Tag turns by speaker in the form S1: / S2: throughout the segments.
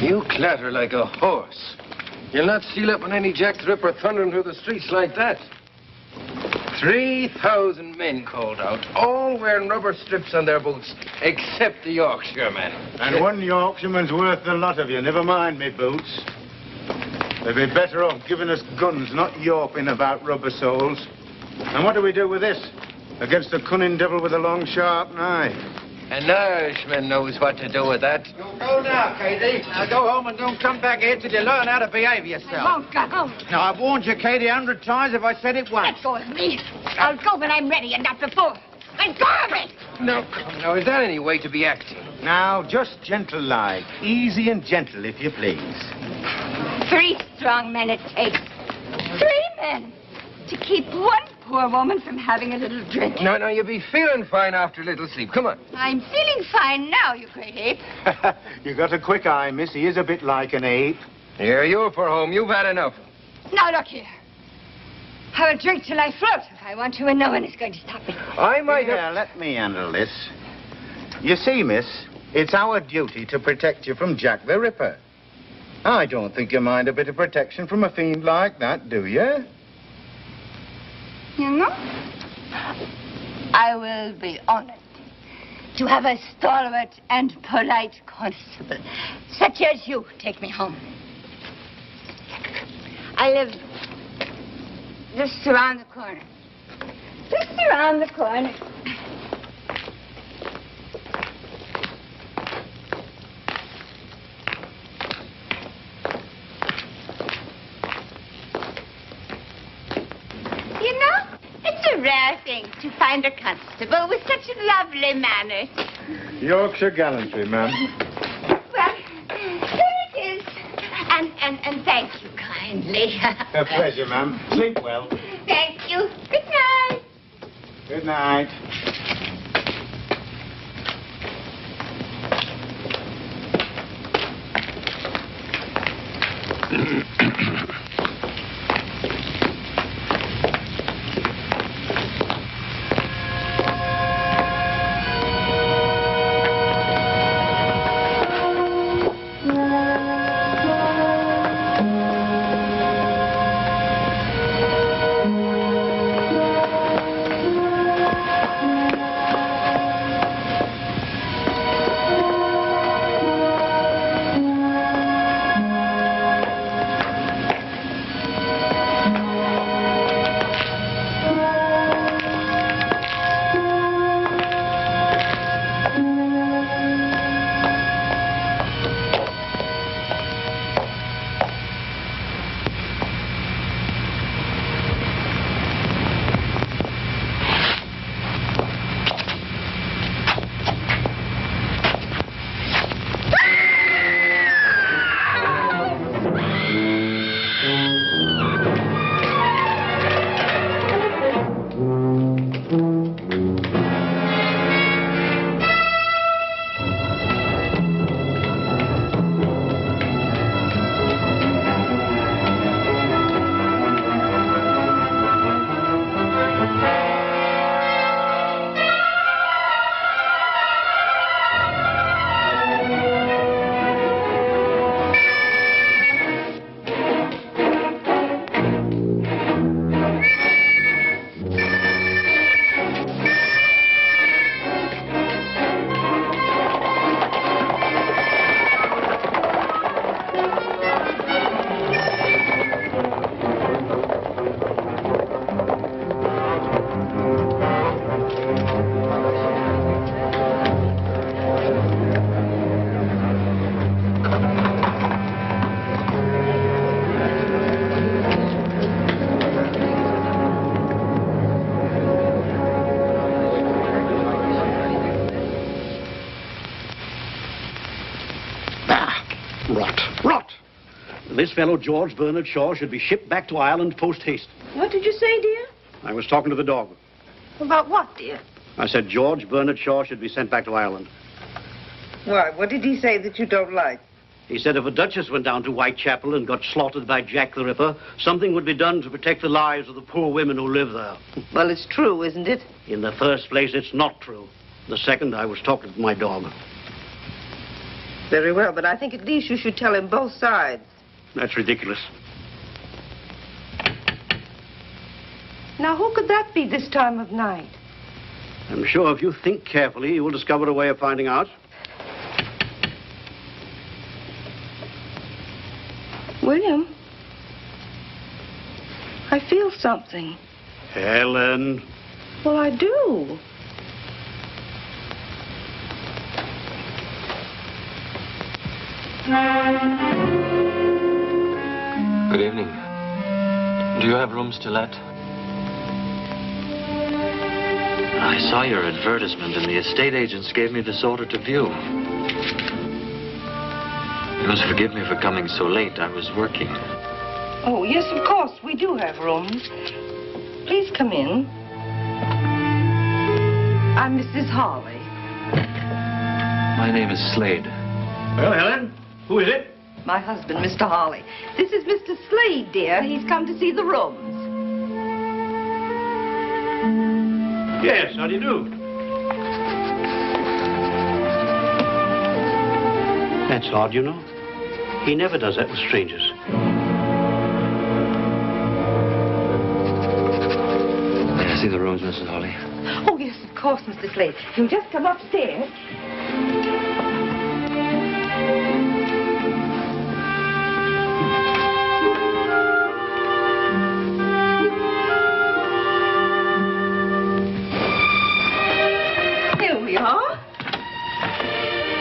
S1: You clatter like a horse. You'll not seal up on any Jack the Ripper thundering through the streets like that. 3,000 men called out, all wearing rubber strips on their boots, except the Yorkshireman.
S2: And one Yorkshireman's worth the lot of you. Never mind me boots. They'd be better off giving us guns, not yawping about rubber soles. And what do we do with this? Against the cunning devil with a long, sharp knife.
S1: An Irishman knows what to do with that.
S3: You go now, Katie. Now go home and don't come back here till you learn how to behave yourself.
S4: I won't go.
S3: Now, I've warned you, Katie, 100 times if I said it once.
S4: Let go of me. I'll go when I'm ready and not before. Let go of me.
S1: No, come now, is that any way to be acting?
S2: Now, just gentle-like. Easy and gentle, if you please.
S4: 3 strong men it takes. 3 men to keep one poor woman from having a little drink.
S1: No, you'll be feeling fine after a little sleep. Come on.
S4: I'm feeling fine now, you great ape.
S2: You got a quick eye, miss. He is a bit like an ape.
S1: Here, you're for home. You've had enough.
S4: Now, look here. Have a drink till I float if I want to, and no one is going to stop me.
S1: I might have...
S2: Yeah, let me handle this. You see, miss, it's our duty to protect you from Jack the Ripper. I don't think you mind a bit of protection from a fiend like that, do you?
S4: You know, I will be honored to have a stalwart and polite constable, such as you, take me home. I live just around the corner. Just around the corner. You know, it's a rare thing to find a constable with such lovely manners.
S2: Yorkshire gallantry, ma'am.
S4: Well, here it is. And thank you kindly.
S2: A pleasure, ma'am. Sleep well.
S4: Thank you. Good night.
S2: Good night.
S5: Rot! This fellow, George Bernard Shaw, should be shipped back to Ireland post-haste.
S6: What did you say, dear?
S5: I was talking to the dog.
S6: About what, dear?
S5: I said George Bernard Shaw should be sent back to Ireland.
S6: Why, what did he say that you don't like?
S5: He said if a duchess went down to Whitechapel and got slaughtered by Jack the Ripper, something would be done to protect the lives of the poor women who live there.
S6: Well, it's true, isn't it?
S5: In the first place, it's not true. The second, I was talking to my dog.
S6: Very well, but I think at least you should tell him both sides.
S5: That's ridiculous.
S6: Now, who could that be this time of night?
S5: I'm sure if you think carefully, you will discover a way of finding out.
S6: William, I feel something.
S5: Helen.
S6: Well, I do.
S7: Good evening. Do you have rooms to let? I saw your advertisement and the estate agents gave me this order to view. You must forgive me for coming so late. I was working.
S6: Oh, yes, of course. We do have rooms. Please come in. I'm Mrs. Hawley.
S7: My name is Slade.
S5: Well, Helen, who is it?
S6: My husband, Mr. Hawley. This is Mr. Slade, dear. He's come to see the rooms.
S5: Yes, how do you do? That's odd, you know. He never does that with strangers.
S7: May I see the rooms, Mrs. Hawley?
S6: Oh, yes, of course, Mr. Slade. You just come upstairs. Here we are.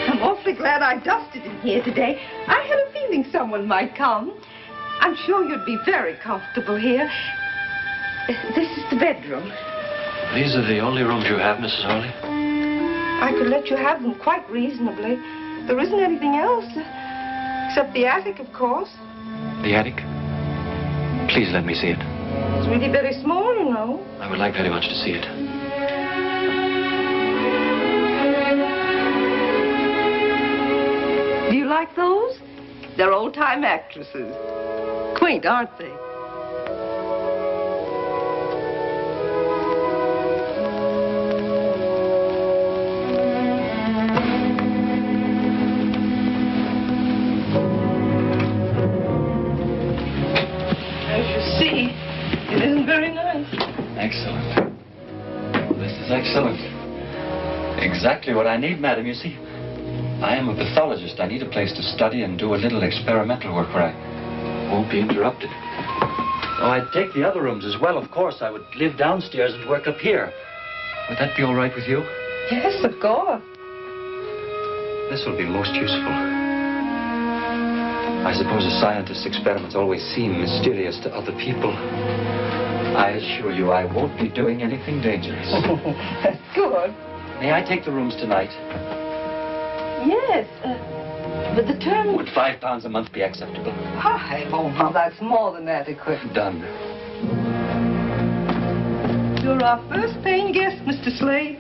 S6: I'm awfully glad I dusted in here today. I had a feeling someone might come. I'm sure you'd be very comfortable here. This is the bedroom.
S7: These are the only rooms you have, Mrs. Hawley?
S6: I could let you have them quite reasonably. There isn't anything else, except the attic, of course.
S7: The attic? Please let me see it.
S6: It's really very small, you know.
S7: I would like very much to see it.
S6: Do you like those? They're old-time actresses. Quaint, aren't they? As you see, it isn't very nice.
S7: Excellent. This is excellent. Exactly what I need, madam. You see, I am a pathologist. I need a place to study and do a little experimental work where I won't be interrupted. Oh, I'd take the other rooms as well, of course. I would live downstairs and work up here. Would that be all right with you?
S6: Yes, of course.
S7: This will be most useful. I suppose a scientist's experiments always seem mysterious to other people. I assure you I won't be doing anything dangerous.
S6: That's good.
S7: May I take the rooms tonight?
S6: Yes, but the term...
S7: Would £5 a month be acceptable?
S6: Hi, oh, now that's more than adequate.
S7: Done.
S6: You're our first paying guest, Mr. Slade.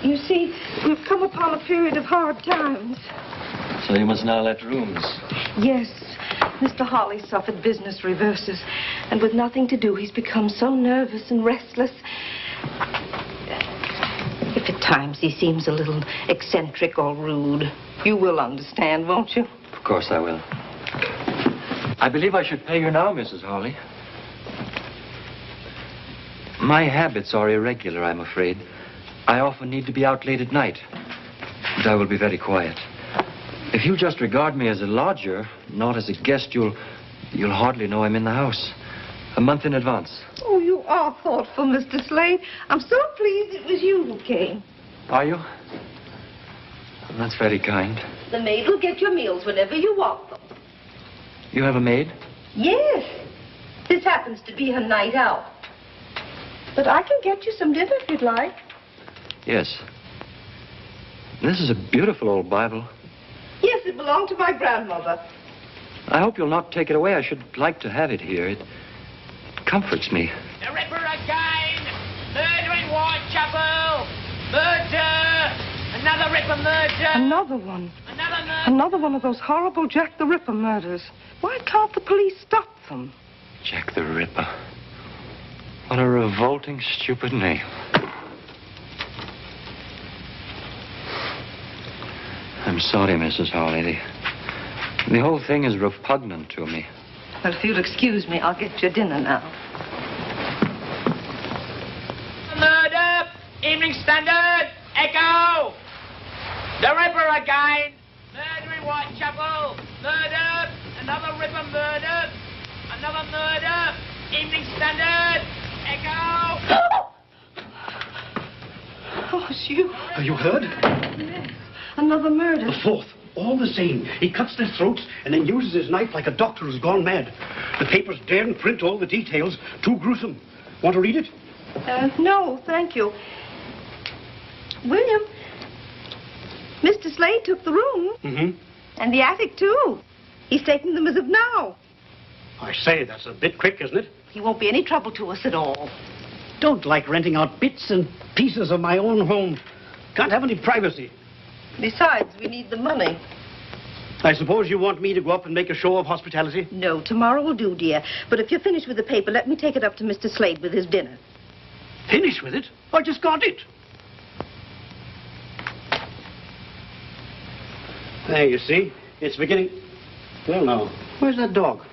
S6: You see, we've come upon a period of hard times.
S7: So you must now let rooms.
S6: Yes, Mr. Hawley suffered business reverses, and with nothing to do, he's become so nervous and restless. If at times he seems a little eccentric or rude, you will understand, won't you?
S7: Of course I will. I believe I should pay you now, Mrs. Hawley. My habits are irregular, I'm afraid. I often need to be out late at night. But I will be very quiet. If you just regard me as a lodger, not as a guest, you'll hardly know I'm in the house. A month in advance.
S6: Oh, you are thoughtful, Mr. Slade. I'm so pleased it was you who came.
S7: Are you? That's very kind.
S6: The maid will get your meals whenever you want them.
S7: You have a maid?
S6: Yes. This happens to be her night out. But I can get you some dinner if you'd like.
S7: Yes. This is a beautiful old Bible.
S6: Yes, it belonged to my grandmother.
S7: I hope you'll not take it away. I should like to have it here. It comforts me.
S8: The Ripper again! Murder in Whitechapel! Murder! Another Ripper murder!
S6: Another one.
S8: Another murder!
S6: Another one of those horrible Jack the Ripper murders. Why can't the police stop them?
S7: Jack the Ripper. What a revolting, stupid name. I'm I'm sorry, Mrs. Hawley. The whole thing is repugnant to me.
S6: Well, if you'll excuse me, I'll get your dinner now.
S8: Murder! Evening Standard! Echo! The Ripper again! Murder in Whitechapel! Murder! Another Ripper murder! Another murder! Evening Standard! Echo!
S6: Oh, it's you.
S5: Have you heard?
S6: Yes. Another murder.
S5: The fourth. All the same. He cuts their throats and then uses his knife like a doctor who's gone mad. The papers daren't print all the details. Too gruesome. Want to read it?
S6: No, thank you. William, Mr. Slade took the room.
S5: Mm-hmm.
S6: And the attic, too. He's taking them as of now.
S5: I say, that's a bit quick, isn't it?
S6: He won't be any trouble to us at all.
S5: Don't like renting out bits and pieces of my own home. Can't have any privacy.
S6: Besides, we need the money.
S5: I suppose you want me to go up and make a show of hospitality?
S6: No, tomorrow will do, dear. But if you're finished with the paper, let me take it up to Mr. Slade with his dinner.
S5: Finish with it? I just got it. There, you see. It's beginning... Well, now, where's that dog?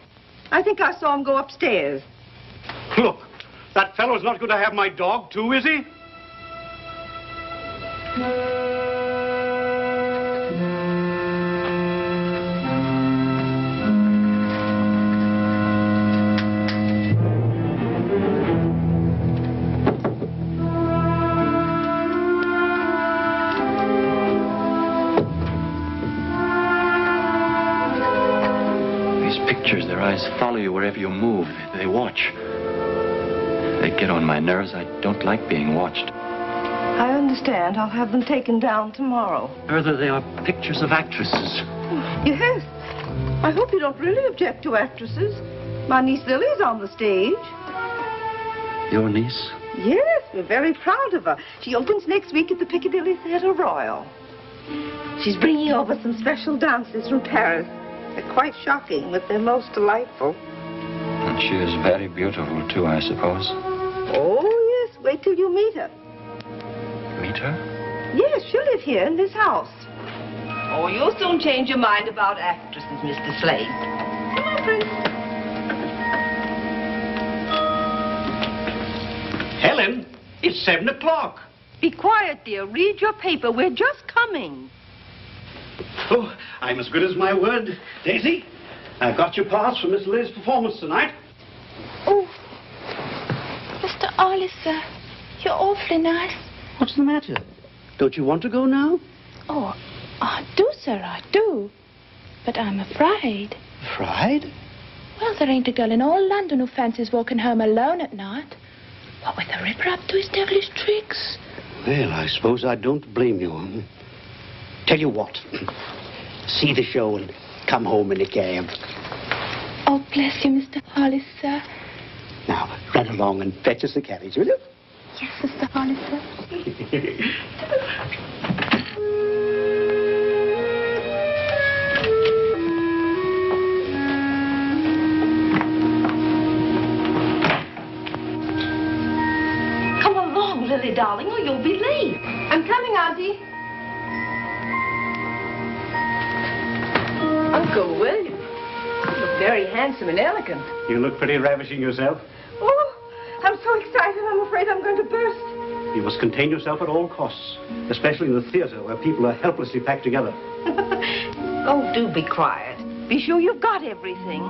S6: I think I saw him go upstairs.
S5: Look, that fellow's not going to have my dog, too, is he?
S7: Their eyes follow you wherever you move. They watch. They get on my nerves. I don't like being watched.
S6: I understand. I'll have them taken down tomorrow.
S7: Further, they are pictures of actresses.
S6: Yes. I hope you don't really object to actresses. My niece Lily's on the stage.
S7: Your niece?
S6: Yes, we're very proud of her. She opens next week at the Piccadilly Theatre Royal. She's bringing over some special dances from Paris. They're quite shocking, but they're most delightful.
S7: And she is very beautiful, too, I suppose.
S6: Oh, yes. Wait till you meet her.
S7: Meet her?
S6: Yes, she'll live here in this house. Oh, you'll soon change your mind about actresses, Mr. Slade. Come on, Prince.
S5: Helen, it's 7 o'clock.
S6: Be quiet, dear. Read your paper. We're just coming.
S5: Oh, I'm as good as my word. Daisy, I've got your pass for Miss Liz's performance tonight.
S9: Oh, Mr. Oliver, you're awfully nice.
S5: What's the matter? Don't you want to go now?
S9: Oh, I do, sir, I do. But I'm afraid.
S5: Afraid?
S9: Well, there ain't a girl in all London who fancies walking home alone at night. What with the Ripper up to his devilish tricks?
S5: Well, I suppose I don't blame you. Tell you what, see the show and come home in a cab.
S9: Oh, bless you, Mr. Hollis, sir.
S5: Now, run along and fetch us a carriage, will you?
S9: Yes, Mr. Hollis, sir.
S6: Come along, Lily, darling, or you'll be late. I'm coming, Auntie. Uncle William, you look very handsome and elegant.
S5: You look pretty ravishing yourself.
S6: Oh, I'm so excited, I'm afraid I'm going to burst.
S5: You must contain yourself at all costs, especially in the theater where people are helplessly packed together.
S6: Oh, do be quiet. Be sure you've got everything.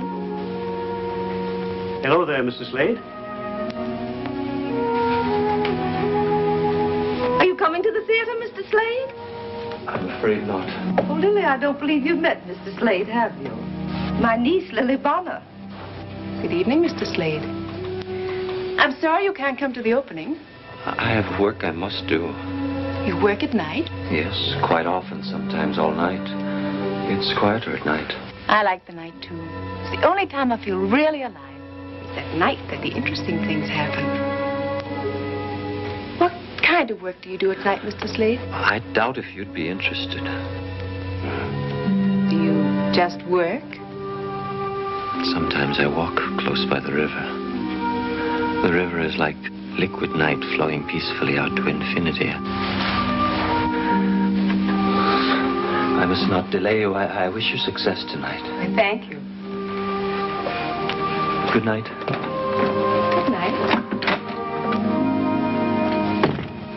S5: Hello there, Mr. Slade.
S6: Are you coming to the theater, Mr. Slade?
S7: I'm afraid not.
S6: Oh, Lily, I don't believe you've met Mr. Slade, have you? My niece, Lily Bonner.
S10: Good evening, Mr. Slade. I'm sorry you can't come to the opening.
S7: I have work I must do.
S10: You work at night?
S7: Yes, quite often, sometimes all night. It's quieter at night.
S10: I like the night, too. It's the only time I feel really alive. It's at night that the interesting things happen. What kind of work do you do at night, Mr. Slade?
S7: I doubt if you'd be interested.
S10: Do you just work?
S7: Sometimes I walk close by the river. The river is like liquid night flowing peacefully out to infinity. I must not delay you. I wish you success tonight.
S10: I thank you.
S7: Good night.
S10: Good night.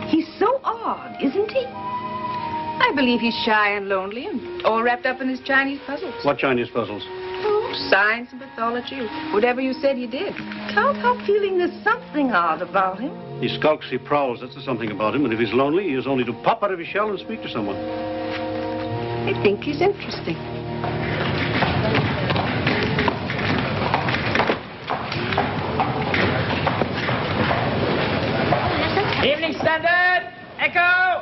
S10: He's so odd, isn't he? I believe he's shy and lonely and all wrapped up in his Chinese puzzles.
S5: What Chinese puzzles?
S10: Oh, science and pathology. Whatever you said he did.
S6: Can't help feeling there's something odd about him.
S5: He skulks, he prowls. That's something about him. And if he's lonely, he has only to pop out of his shell and speak to someone.
S10: I think he's interesting.
S8: Evening Standard, Echo!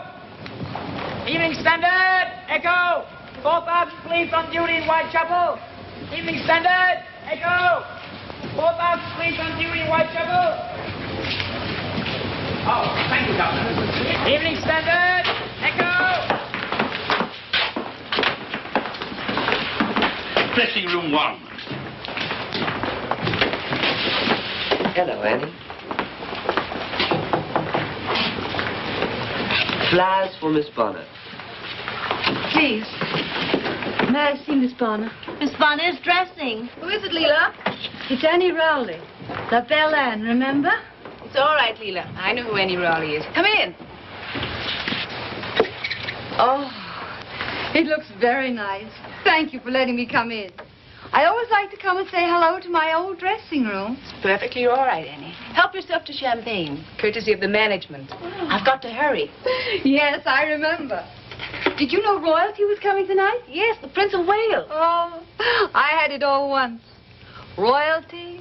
S8: Evening Standard, Echo! 4,000 police on duty in Whitechapel. Evening Standard, Echo! 4,000 police on duty in Whitechapel. Oh, thank you, Doctor. Evening Standard, Echo!
S5: Dressing room 1.
S11: Hello, Annie. Flowers for Miss Bonner.
S4: Please. May I see Miss Bonner?
S12: Miss Bonner is dressing.
S4: Who is it, Leela? It's Annie Rowley. La Belle Anne, remember?
S10: It's all right, Leela. I know who Annie Rowley is. Come in.
S4: Oh, it looks very nice. Thank you for letting me come in. I always like to come and say hello to my old dressing room.
S10: It's perfectly all right, Annie. Help yourself to champagne, courtesy of the management. I've got to hurry.
S4: Yes, I remember. Did you know royalty was coming tonight?
S10: Yes, the Prince of Wales.
S4: Oh, I had it all once. Royalty,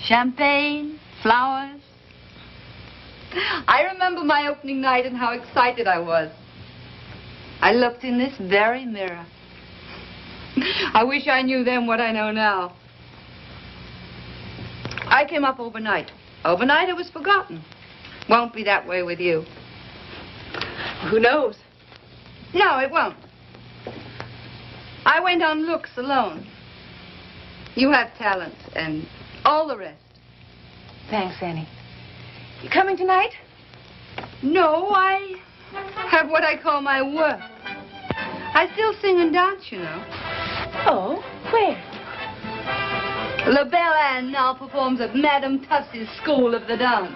S4: champagne, flowers. I remember my opening night and how excited I was. I looked in this very mirror. I wish I knew then what I know now. I came up overnight. Overnight it was forgotten. Won't be that way with you.
S10: Who knows?
S4: No, it won't. I went on looks alone. You have talent and all the rest.
S10: Thanks, Annie. You coming tonight?
S4: No, I have what I call my work. I still sing and dance, you know.
S10: Oh, where?
S4: La Belle Anne now performs at Madame Tussie's School of the Dance.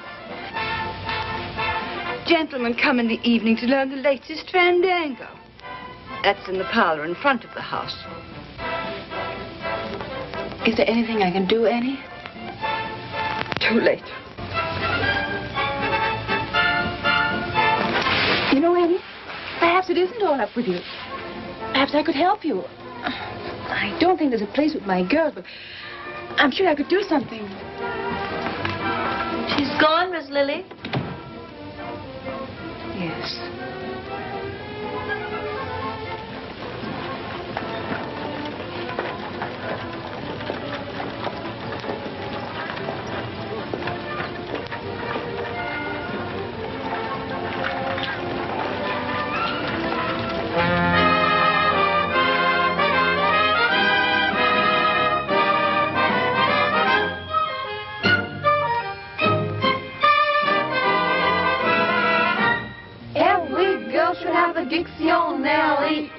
S4: Gentlemen come in the evening to learn the latest fandango. That's in the parlor in front of the house.
S10: Is there anything I can do, Annie?
S4: Too late.
S10: You know, Annie, perhaps it isn't all up with you. Perhaps I could help you. I don't think there's a place with my girls, but I'm sure I could do something.
S12: She's gone, Miss Lily.
S10: Yes.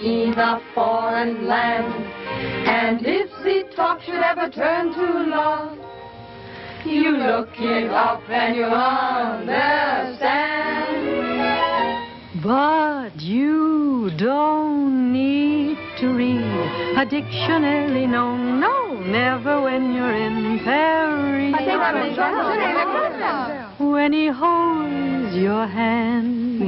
S13: In a foreign land, and if the talk should ever turn to love, you look it up and you understand.
S14: But you don't need to read a dictionary, no, no, never when you're in Paris. When he holds your hand,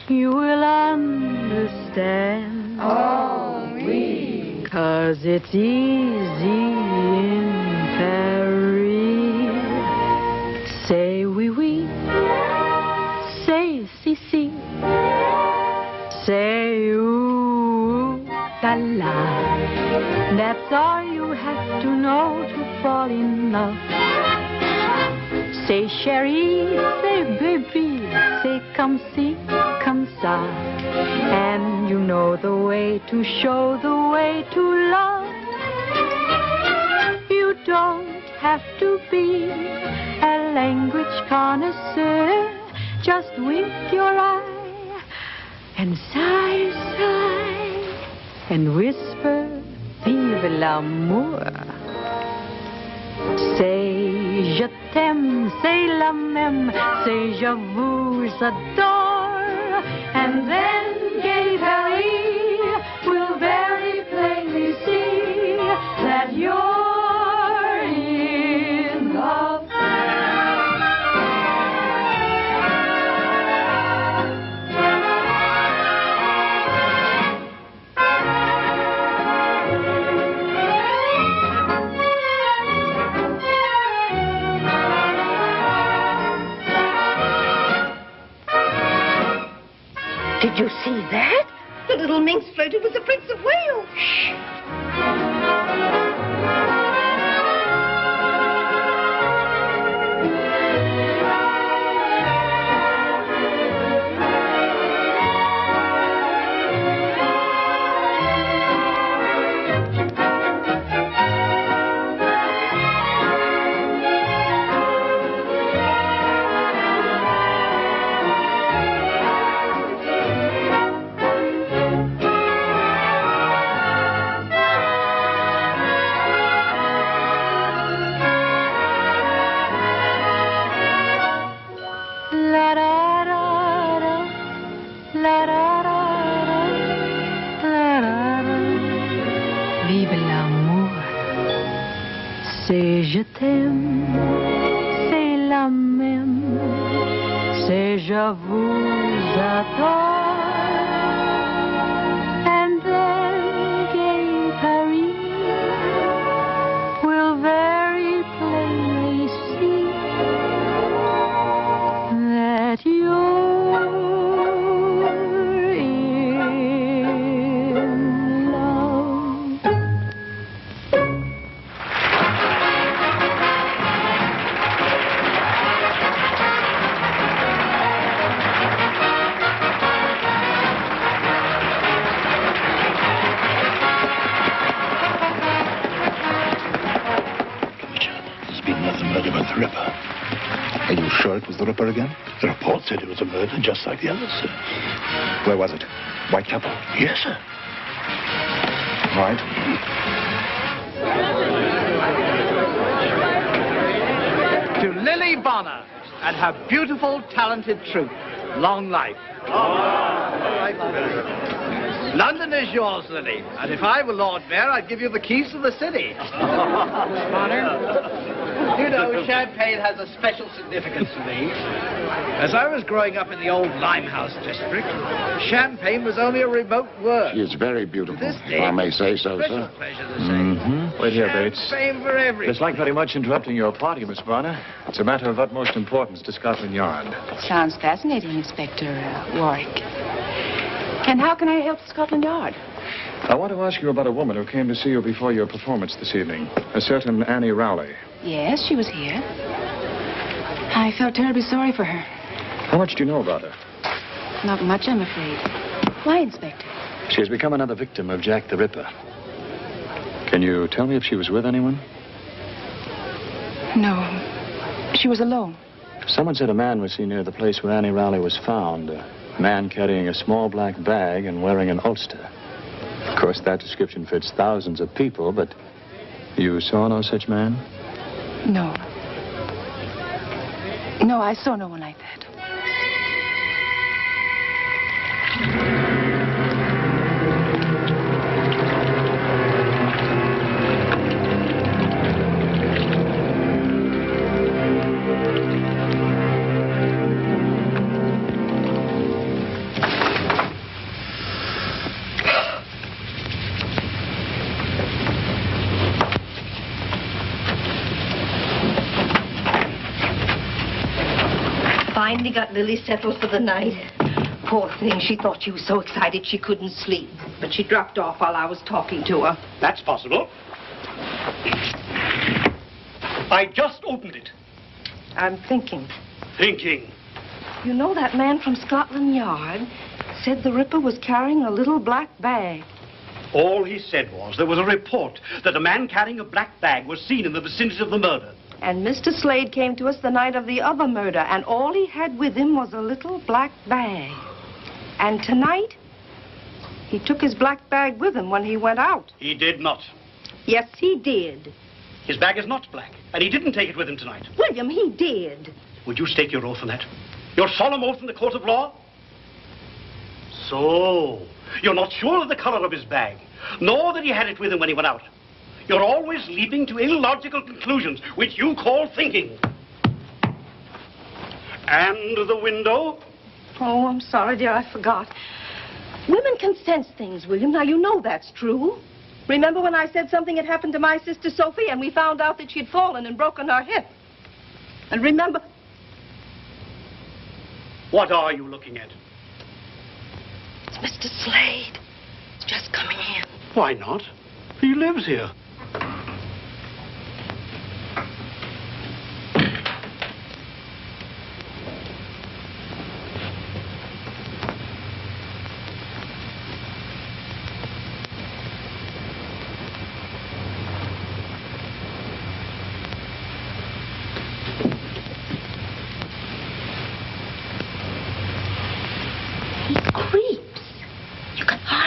S14: you will understand.
S13: Oh, oui.
S14: 'Cause it's easy in Paris. Say oui, oui. Say si, si. Say ooh, la, la. That's all you have to know to fall in love. Say chérie, say baby, say come see, come ça. And you know the way to show the way to love. You don't have to be a language connoisseur. Just wink your eye and sigh, sigh. and whisper, vive l'amour. Say je t'aime, say la même, say je vous adore, and then gay Paris will very plainly see that you're in love.
S6: Did you see that? The little minx floated with the Prince of Wales. Shh.
S14: Vive l'amour, c'est je t'aime, c'est la même, c'est je vous adore, and then gay Paris will very plainly see that you're in love.
S15: There's been nothing murder but the Ripper. Are you sure it was the Ripper again? The report said it was a murder just like the others, sir.
S16: Where was it? Whitechapel?
S15: Yes, sir.
S16: Right.
S3: To Lily Bonner and her beautiful, talented troupe, long life. London is yours, Lily, and if I were Lord Mayor, I'd give you the keys to the city. Bonner, you know, Champagne has a special significance to me. As I was growing up in the old Limehouse district, Champagne was only a remote word.
S17: She is very beautiful,
S3: This
S17: if I may say so,
S3: special
S17: sir.
S3: pleasure to say.
S7: Wait here, Bates.
S3: Champagne for everyone.
S7: It's like very much interrupting your party, Miss Bonner. It's a matter of utmost importance to Scotland Yard.
S10: Sounds fascinating, Inspector Warwick. And how can I help Scotland Yard?
S7: I want to ask you about a woman who came to see you before your performance this evening. A certain Annie Rowley.
S10: Yes, she was here. I felt terribly sorry for her.
S7: How much do you know about her?
S10: Not much, I'm afraid. Why, Inspector?
S7: She has become another victim of Jack the Ripper. Can you tell me if she was with anyone?
S10: No. She was alone.
S7: Someone said a man was seen near the place where Annie Rowley was found. A man carrying a small black bag and wearing an ulster. Of course, that description fits thousands of people, but you saw no such man?
S10: No. No, I saw no one like that.
S6: Finally got Lily settled for the night. Poor thing, she thought she was so excited she couldn't sleep. But she dropped off while I was talking to her.
S5: That's possible. I just opened it.
S6: I'm thinking.
S5: Thinking.
S6: You know that man from Scotland Yard said the Ripper was carrying a little black bag.
S5: All he said was there was a report that a man carrying a black bag was seen in the vicinity of the murder.
S6: And Mr. Slade came to us the night of the other murder, and all he had with him was a little black bag. And tonight, He took his black bag with him when he went out.
S5: He did not.
S6: Yes, he did.
S5: His bag is not black, and he didn't take it with him tonight.
S6: William, he did.
S5: Would you stake your oath on that? Your solemn oath in the court of law? So, you're not sure of the color of his bag, nor that he had it with him when he went out. You're always leaping to illogical conclusions, which you call thinking. And the window?
S6: Oh, I'm sorry, dear, I forgot. Women can sense things, William. Now, you know that's true. Remember when I said something had happened to my sister Sophie and we found out that she'd fallen and broken her hip? And remember...
S5: What are you looking at?
S6: It's Mr. Slade. He's just coming in.
S5: Why not? He lives here.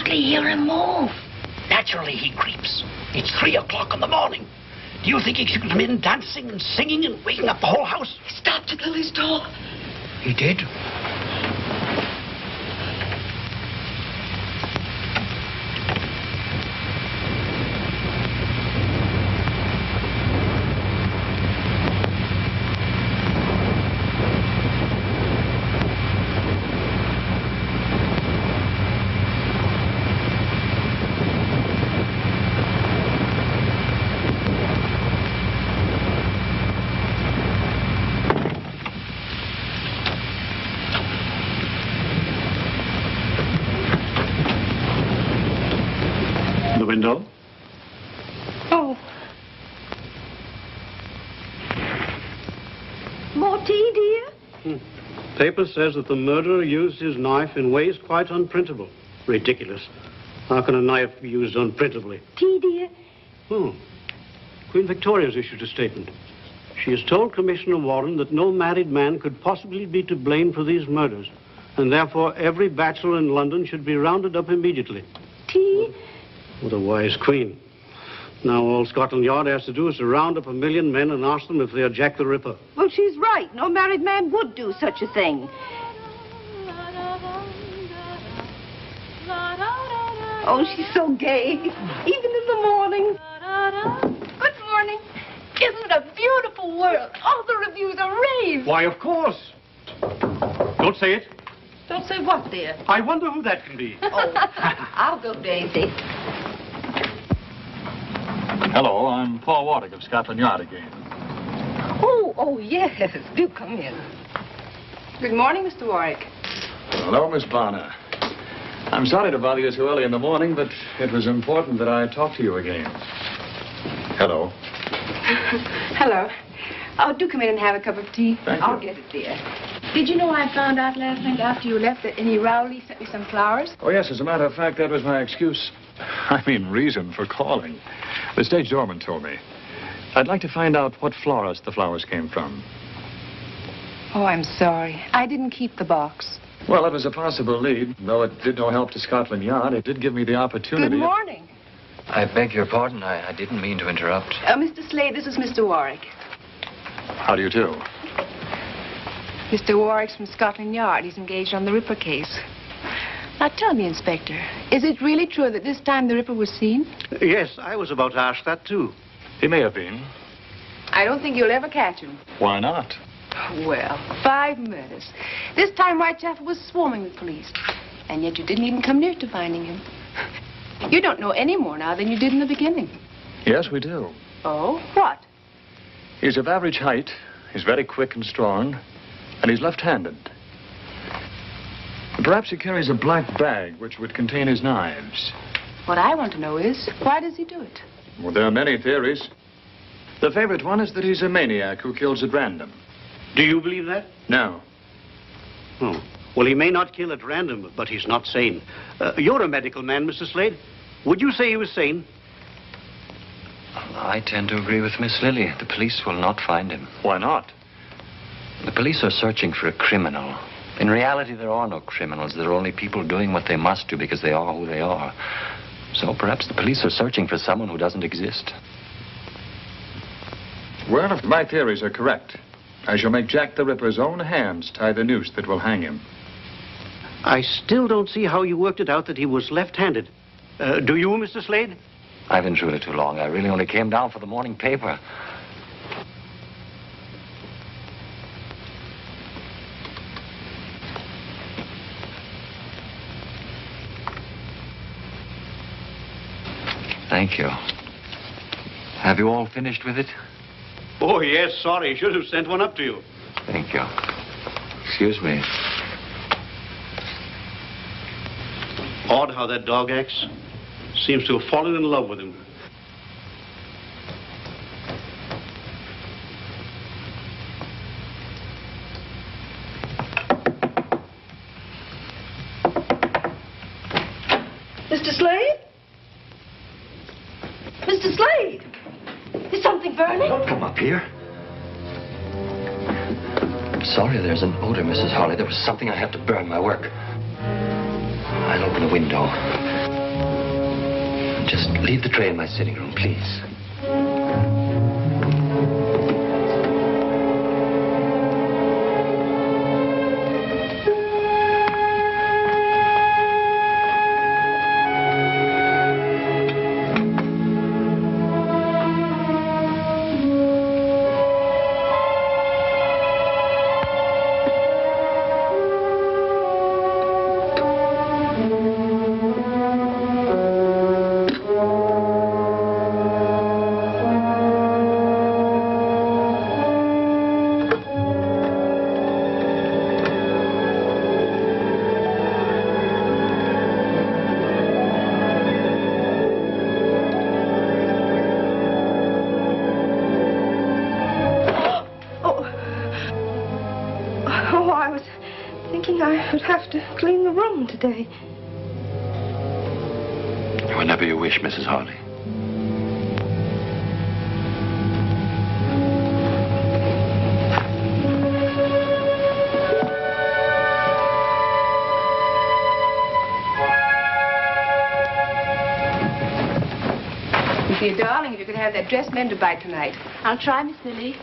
S10: Hear him move. Naturally, he creeps. It's 3 o'clock in the morning. Do you think he should come in dancing and singing and waking up the whole house?
S6: He stopped at Lily's door.
S10: He did?
S5: Window?
S6: Oh. More tea, dear?
S5: Paper says that the murderer used his knife in ways quite unprintable. Ridiculous. How can a knife be used unprintably?
S6: Tea, dear?
S5: Queen Victoria's issued a statement. She has told Commissioner Warren that no married man could possibly be to blame for these murders, and therefore every bachelor in London should be rounded up immediately.
S6: Tea?
S5: What a wise queen. Now all Scotland Yard has to do is to round up 1 million men and ask them if they are Jack the Ripper.
S6: Well, she's right. No married man would do such a thing. Oh, she's so gay. Even in the morning. Good morning. Isn't it a beautiful world? All the reviews are rave.
S5: Why, of course. Don't say it.
S6: Don't say what, dear?
S5: I wonder who that can be.
S6: Oh, I'll go, Daisy.
S7: Hello, I'm Paul Warwick of Scotland Yard again.
S6: Oh, yes. Do come in. Good morning, Mr. Warwick.
S7: Hello, Miss Bonner. I'm sorry to bother you so early in the morning, but it was important that I talk to you again. Hello.
S10: Hello. Oh, do come in and have a cup of tea.
S6: I'll get it, dear.
S10: Did you know I found out last night after you left that Annie Rowley sent me some flowers?
S7: Oh, yes, as a matter of fact, that was my excuse. I mean, reason for calling. The stage doorman told me. I'd like to find out what florist the flowers came from.
S10: Oh, I'm sorry. I didn't keep the box.
S7: Well, it was a possible lead. Though it did no help to Scotland Yard, it did give me the opportunity.
S6: Good morning.
S7: I beg your pardon. I didn't mean to interrupt.
S10: Mr. Slade, this is Mr. Warwick.
S7: How do you do?
S10: Mr. Warwick's from Scotland Yard. He's engaged on the Ripper case. Now, tell me, Inspector, is it really true that this time the Ripper was seen?
S5: Yes, I was about to ask that, too.
S7: He may have been.
S10: I don't think you'll ever catch him.
S7: Why not?
S10: Well, 5 murders. This time Whitechapel was swarming with police. And yet you didn't even come near to finding him. You don't know any more now than you did in the beginning.
S7: Yes, we do.
S10: Oh? What?
S7: He's of average height. He's very quick and strong. And he's left-handed. Perhaps he carries a black bag which would contain his knives.
S10: What I want to know is, why does he do it?
S7: Well, there are many theories. The favorite one is that he's a maniac who kills at random.
S5: Do you believe that?
S7: No.
S5: Oh. Well, he may not kill at random, but he's not sane. You're a medical man, Mr. Slade. Would you say he was sane?
S7: I tend to agree with Miss Lily. The police will not find him. Why not? The police are searching for a criminal. In reality, there are no criminals. There are only people doing what they must do because they are who they are. So perhaps the police are searching for someone who doesn't exist.
S18: Well, if my theories are correct, I shall make Jack the Ripper's own hands tie the noose that will hang him.
S5: I still don't see how you worked it out that he was left-handed. Do you, Mr. Slade?
S7: I've been through it too long. I really only came down for the morning paper. Thank you. Have you all finished with it?
S5: Oh, yes, sorry. Should have sent one up to you.
S7: Thank you. Excuse me.
S5: Odd how that dog acts. Seems to have fallen in love with him.
S6: Mr. Slade? Mr. Slade! Is something burning?
S7: Don't come up here. Sorry, there's an odor, Mrs. Harley. There was something I had to burn, my work. I'll open the window. Just leave the tray in my sitting room, please.
S6: Today.
S15: Whenever you wish, Mrs. Harley.
S10: Dear darling, if you could have that dress mended by tonight.
S9: I'll try, Miss Lily.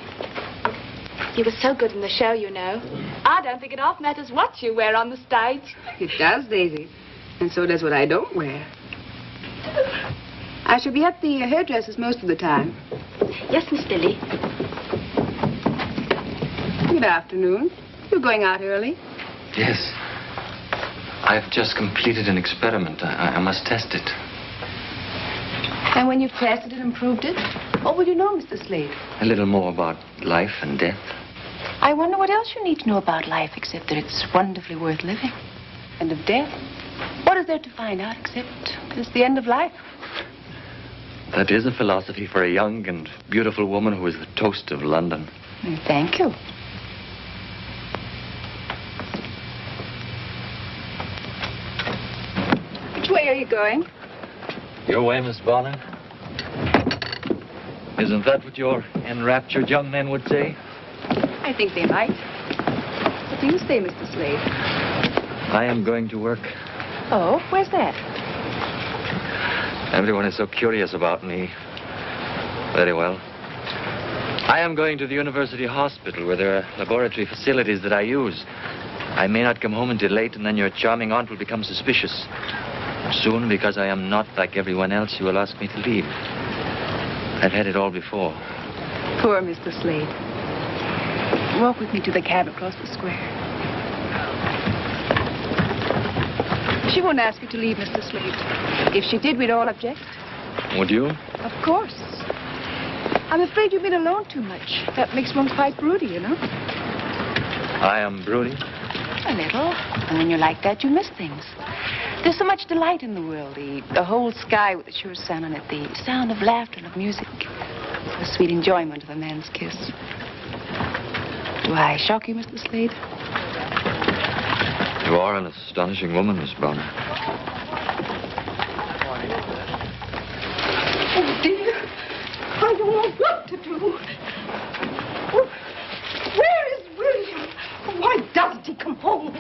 S9: You were so good in the show, you know. I don't think it half matters what you wear on the stage.
S10: It does, Daisy. And so does what I don't wear. I shall be at the hairdresser's most of the time.
S9: Yes, Miss Lily.
S10: Good afternoon. You're going out early?
S7: Yes. I've just completed an experiment. I must test it.
S10: And when you've tested it and proved it, what will you know, Mr. Slade?
S7: A little more about life and death.
S10: I wonder what else you need to know about life except that it's wonderfully worth living. And of death? What is there to find out except that it's the end of life?
S7: That is a philosophy for a young and beautiful woman who is the toast of London.
S10: Thank you. Which way are you going?
S7: Your way, Miss Bonner. Isn't that what your enraptured young men would say?
S10: I think they might. What do you say, Mr. Slade?
S7: I am going to work.
S10: Oh, where's that?
S7: Everyone is so curious about me. Very well. I am going to the University Hospital where there are laboratory facilities that I use. I may not come home until late, and then your charming aunt will become suspicious. Soon, because I am not like everyone else, you will ask me to leave. I've had it all before.
S10: Poor Mr. Slade. Walk with me to the cab across the square. She won't ask you to leave, Mr. Slade. If she did, we'd all object.
S7: Would you?
S10: Of course. I'm afraid you've been alone too much. That makes one quite broody, you know.
S7: I am broody?
S10: A little. And when you're like that, you miss things. There's so much delight in the world. The whole sky with the sure sun on it. The sound of laughter and of music. The sweet enjoyment of a man's kiss. Do I shock you, Mr. Slade?
S7: You are an astonishing woman, Miss Bonner.
S6: Oh, dear. I don't know what to do. Oh, where is William? Why doesn't he come home?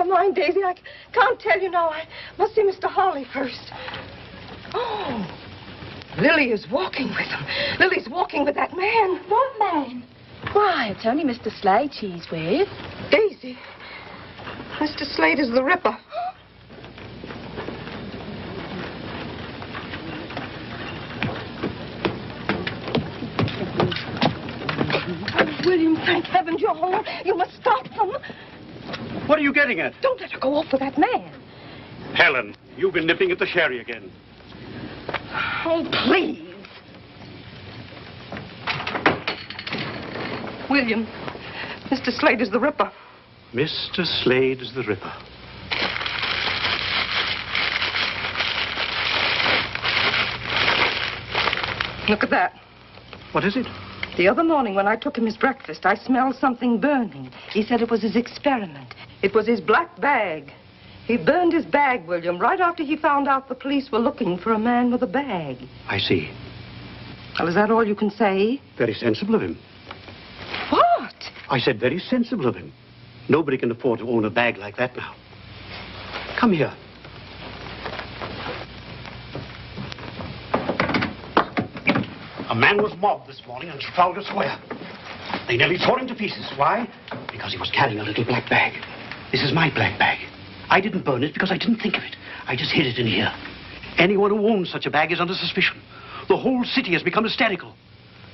S6: never mind, Daisy. I can't tell you now. I must see Mr. Harley first. Oh, Lily is walking with him. Lily's walking with that man.
S9: What man? Why, it's only Mr. Slade she's with.
S6: Daisy, Mr. Slade is the Ripper. Oh, William, thank heavens you're home. You must stop them.
S5: What are you getting at?
S6: Don't let her go off with that man.
S5: Helen, you've been nipping at the sherry again.
S6: Oh, please. William, Mr. Slade is the Ripper.
S5: Mr. Slade is the Ripper.
S6: Look at that.
S5: What is it?
S6: The other morning when I took him his breakfast, I smelled something burning. He said it was his experiment. It was his black bag. He burned his bag, William, right after he found out the police were looking for a man with a bag.
S5: I see.
S6: Well, is that all you can say?
S5: Very sensible of him.
S6: What?
S5: I said very sensible of him. Nobody can afford to own a bag like that now. Come here. A man was mobbed this morning on Trafalgar Square. They nearly tore him to pieces. Why? Because he was carrying a little black bag. This is my black bag. I didn't burn it because I didn't think of it. I just hid it in here. Anyone who owns such a bag is under suspicion. The whole city has become hysterical.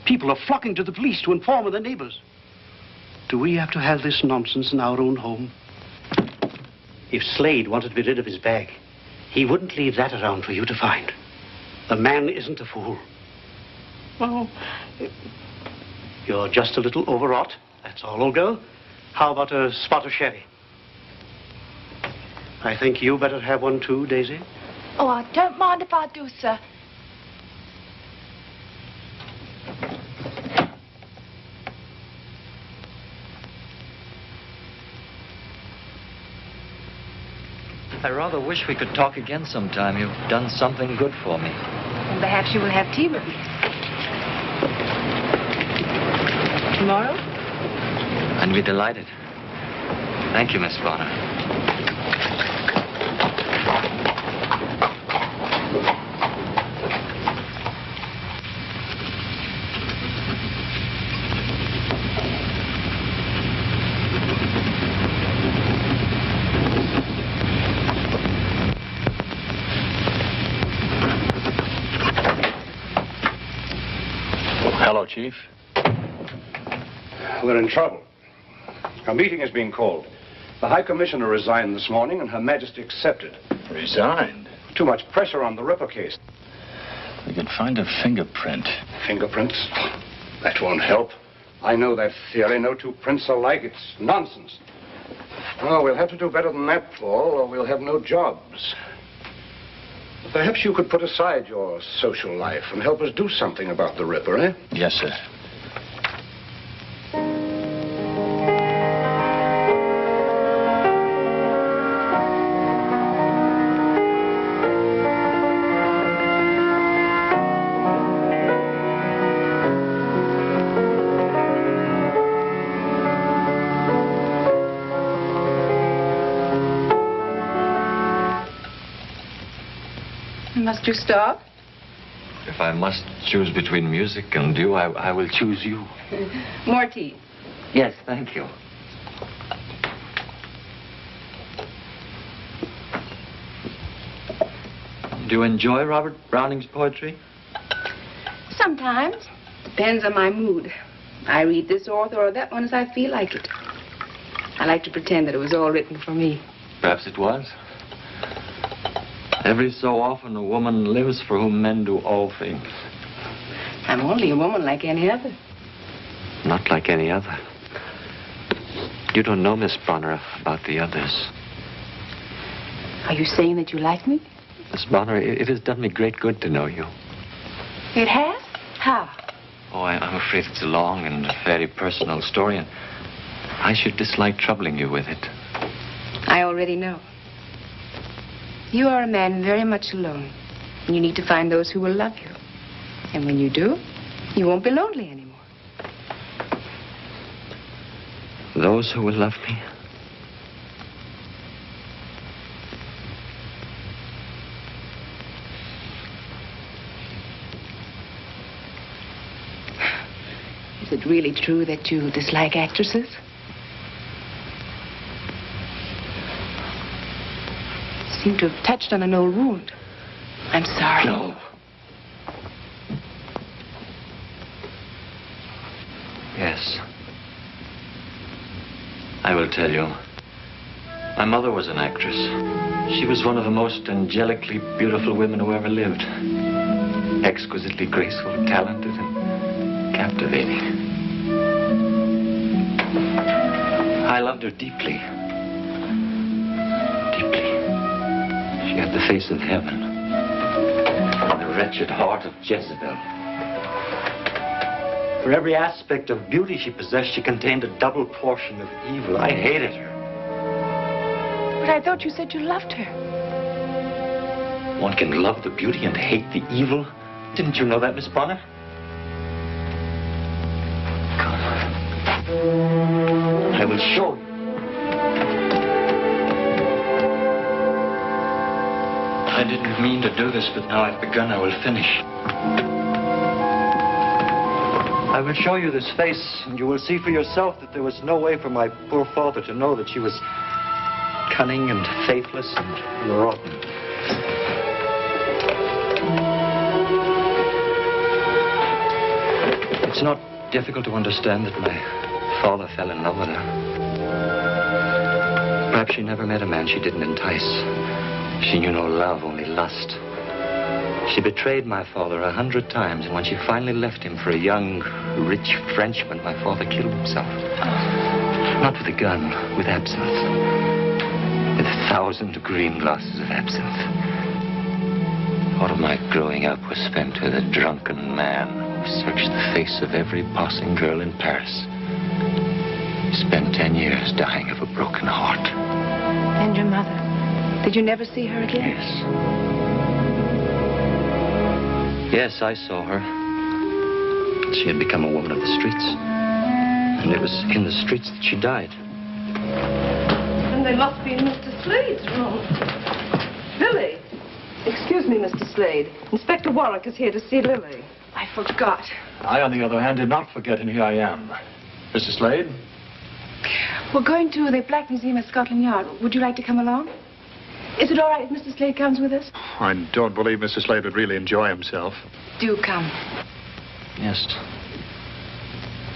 S5: People are flocking to the police to inform their neighbors. Do we have to have this nonsense in our own home? If Slade wanted to be rid of his bag, he wouldn't leave that around for you to find. The man isn't a fool.
S6: Oh.
S5: You're just a little overwrought. That's all, old girl. How about a spot of sherry? I think you better have one too, Daisy.
S9: Oh, I don't mind if I do, sir.
S11: I rather wish we could talk again sometime. You've done something good for me.
S10: And perhaps you will have tea with me. Tomorrow?
S11: I'd be delighted. Thank you, Miss Bonner.
S15: Hello, Chief.
S16: We're in trouble. A meeting has been called. The High Commissioner resigned this morning, and Her Majesty accepted.
S15: Resigned?
S16: Too much pressure on the Ripper case.
S15: We could find a fingerprint.
S16: Fingerprints? That won't help. I know that theory. No two prints are alike. It's nonsense. Oh, we'll have to do better than that, Paul, or we'll have no jobs. Perhaps you could put aside your social life and help us do something about the Ripper, eh?
S15: Yes, sir.
S10: Must you stop?
S11: If I must choose between music and you, I will choose you.
S10: More tea.
S11: Yes, thank you. Do you enjoy Robert Browning's poetry?
S10: Sometimes. Depends on my mood. I read this author or that one as I feel like it. I like to pretend that it was all written for me.
S11: Perhaps it was. Every so often a woman lives for whom men do all things.
S10: I'm only a woman like any other.
S11: Not like any other. You don't know, Miss Bonner, about the others.
S10: Are you saying that you like me?
S11: Miss Bonner, it has done me great good to know you.
S10: It has? How?
S11: Oh, I'm afraid it's a long and very personal story, and I should dislike troubling you with it.
S10: I already know. You are a man very much alone. And you need to find those who will love you. And when you do, you won't be lonely anymore.
S11: Those who will love me?
S10: Is it really true that you dislike actresses? You seem to have touched on an old wound. I'm sorry.
S11: No. Yes. I will tell you. My mother was an actress. She was one of the most angelically beautiful women who ever lived. Exquisitely graceful, talented, and captivating. I loved her deeply. Deeply. She had the face of heaven and the wretched heart of Jezebel. For every aspect of beauty she possessed, she contained a double portion of evil. I hated her.
S10: But I thought you said you loved her.
S11: One can love the beauty and hate the evil. Didn't you know that, Miss Bonner? Come. I will show you. I didn't mean to do this, but now I've begun, I will finish. I will show you this face, and you will see for yourself that there was no way for my poor father to know that she was cunning and faithless and rotten. It's not difficult to understand that my father fell in love with her. Perhaps she never met a man she didn't entice. She knew no love, only lust. She betrayed my father 100 times, and when she finally left him for a young, rich Frenchman, my father killed himself. Not with a gun, with absinthe. With 1,000 green glasses of absinthe. All of my growing up was spent with a drunken man who searched the face of every passing girl in Paris. He spent 10 years dying of a broken heart.
S10: And your mother? Did you never see her again?
S11: Yes. Yes, I saw her. She had become a woman of the streets. And it was in the streets that she died.
S6: And they must be in Mr. Slade's room. Lily! Excuse me, Mr. Slade. Inspector Warwick is here to see Lily. I forgot.
S18: I, on the other hand, did not forget, and here I am. Mr. Slade?
S10: We're going to the Black Museum at Scotland Yard. Would you like to come along? Is it all right if Mr. Slade comes with us?
S18: I don't believe Mr. Slade would really enjoy himself.
S10: Do come.
S11: Yes.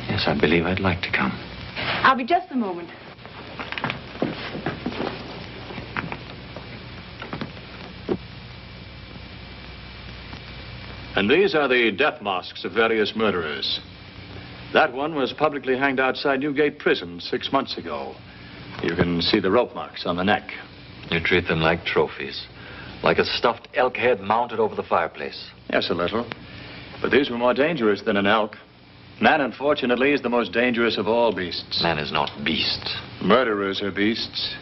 S11: Yes, I believe I'd like to come.
S10: I'll be just a moment.
S5: And these are the death masks of various murderers. That one was publicly hanged outside Newgate Prison 6 months ago. You can see the rope marks on the neck.
S11: You treat them like trophies. Like a stuffed elk head mounted over the fireplace.
S5: Yes, a little. But these were more dangerous than an elk. Man, unfortunately, is the most dangerous of all beasts.
S11: Man is not beast.
S5: Murderers are beasts.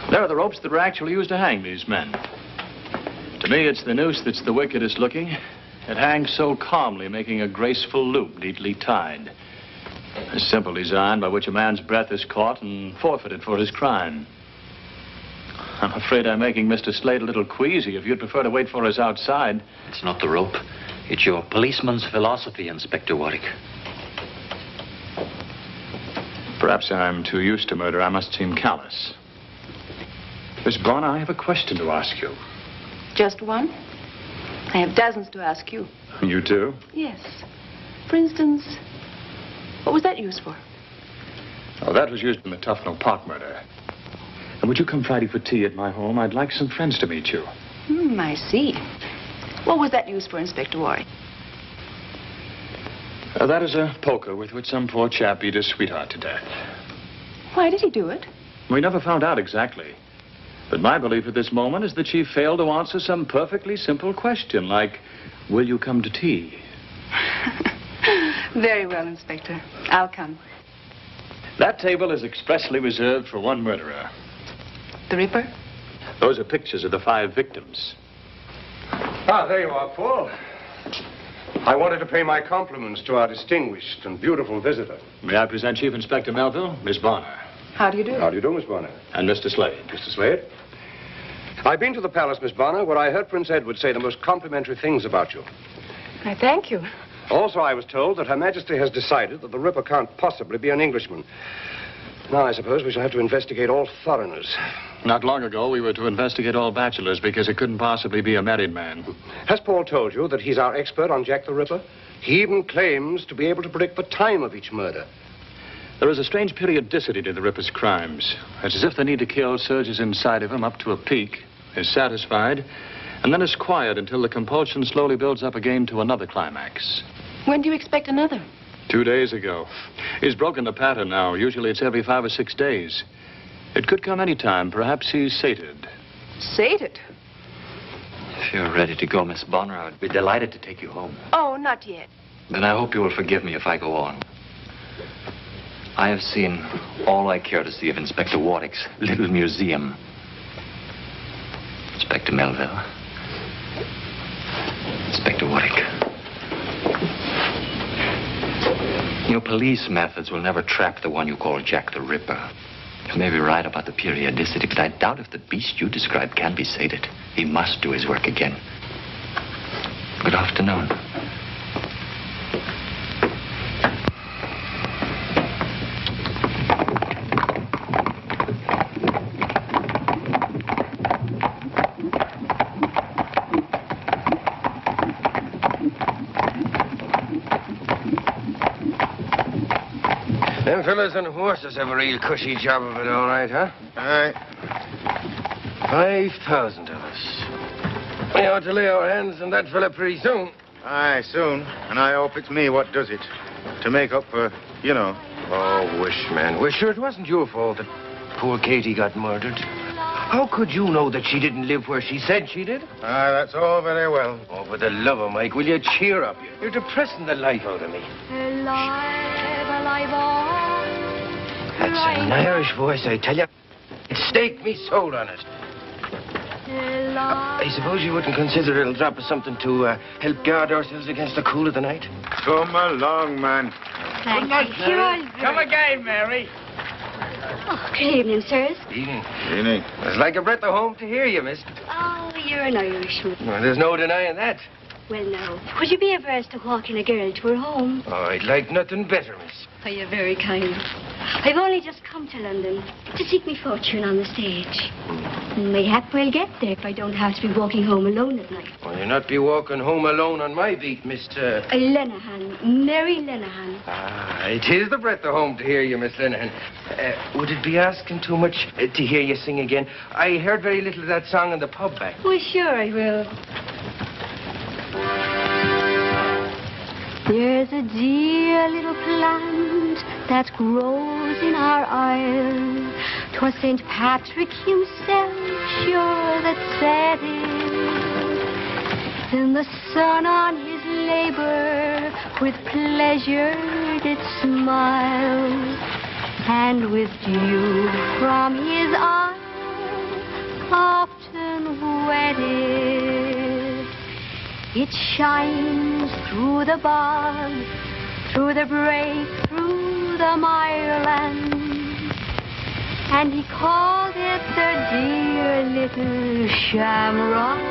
S5: There are the ropes that were actually used to hang these men. To me, it's the noose that's the wickedest looking. It hangs so calmly, making a graceful loop neatly tied. A simple design by which a man's breath is caught and forfeited for his crime. I'm afraid I'm making Mr. Slade a little queasy. If you'd prefer to wait for us outside.
S11: It's not the rope. It's your policeman's philosophy, Inspector Warwick.
S5: Perhaps I'm too used to murder. I must seem callous. Miss Bonner, I have a question to ask you.
S10: Just one? I have dozens to ask you.
S5: You do?
S10: Yes. For instance, what was that used for?
S5: Oh, that was used in the Tufnell Park murder. And would you come Friday for tea at my home? I'd like some friends to meet you.
S10: I see. What was that used for, Inspector Warwick?
S5: That is a poker with which some poor chap beat his sweetheart to death.
S10: Why did he do it?
S5: We never found out exactly. But my belief at this moment is that she failed to answer some perfectly simple question, like, will you come to tea?
S10: Very well, Inspector. I'll come.
S5: That table is expressly reserved for one murderer.
S10: The Ripper?
S5: Those are pictures of the 5 victims.
S16: Ah, there you are, Paul. I wanted to pay my compliments to our distinguished and beautiful visitor.
S5: May I present Chief Inspector Melville, Miss Bonner.
S10: How do you do?
S16: How do you do, Miss Bonner?
S5: And Mr. Slade.
S16: Mr. Slade? I've been to the palace, Miss Bonner, where I heard Prince Edward say the most complimentary things about you.
S10: I thank you.
S16: Also, I was told that Her Majesty has decided that the Ripper can't possibly be an Englishman. Now, I suppose we shall have to investigate all foreigners.
S18: Not long ago, we were to investigate all bachelors because it couldn't possibly be a married man.
S16: Has Paul told you that he's our expert on Jack the Ripper? He even claims to be able to predict the time of each murder.
S18: There is a strange periodicity to the Ripper's crimes. It's as if the need to kill surges inside of him up to a peak, is satisfied, and then is quiet until the compulsion slowly builds up again to another climax.
S10: When do you expect another?
S18: 2 days ago. He's broken the pattern now. Usually it's every 5 or 6 days. It could come any time. Perhaps he's sated.
S10: Sated?
S11: If you're ready to go, Miss Bonner, I would be delighted to take you home.
S10: Oh, not yet.
S11: Then I hope you will forgive me if I go on. I have seen all I care to see of Inspector Warwick's little museum. Inspector Melville. Inspector Warwick. Your police methods will never trap the one you call Jack the Ripper. You may be right about the periodicity, but I doubt if the beast you described can be sated. He must do his work again. Good afternoon.
S1: Them fellas on horses have a real cushy job of it, all right, huh?
S2: Aye.
S1: 5,000 of us. We ought to lay our hands on that fella pretty soon.
S2: Aye, soon. And I hope it's me what does it. To make up for, you know.
S1: Oh, wish, man. Wish. Sure, it wasn't your fault that poor Katie got murdered. How could you know that she didn't live where she said she did?
S2: Aye, that's all very well.
S1: Oh, for the love of Mike, will you cheer up? You're depressing the life out of me. That's an Irish voice, I tell you. It staked me soul on it. I suppose you wouldn't consider it'll drop us something to help guard ourselves against the cool of the night?
S2: Come along, man.
S8: Good night, Mary. Come again, Mary.
S19: Oh, good evening, sirs.
S1: Evening.
S2: Evening.
S1: It's like a breath of home to hear you, miss.
S19: Oh, you're an Irishman.
S1: Well, there's no denying that.
S19: Well, now, would you be averse to walking a girl to her home?
S1: Oh, I'd like nothing better, miss.
S19: Oh, you're very kind. I've only just come to London to seek me fortune on the stage. Mayhap we'll get there if I don't have to be walking home alone at night.
S1: Well, you'll not be walking home alone on my beat, Mr.
S19: Lenehan, Mary Lenehan.
S1: Ah, it is the breath of home to hear you, Miss Lenehan. Would it be asking too much to hear you sing again? I heard very little of that song in the pub back.
S19: Well, sure I will. There's a dear little plant that grows in our isle. 'Twas St. Patrick himself, sure, that said it. Then the sun on his labor with pleasure did smile, and with dew from his eye often wetted. It shines through the bog, through the brake, through the mireland, and he called it the dear little shamrock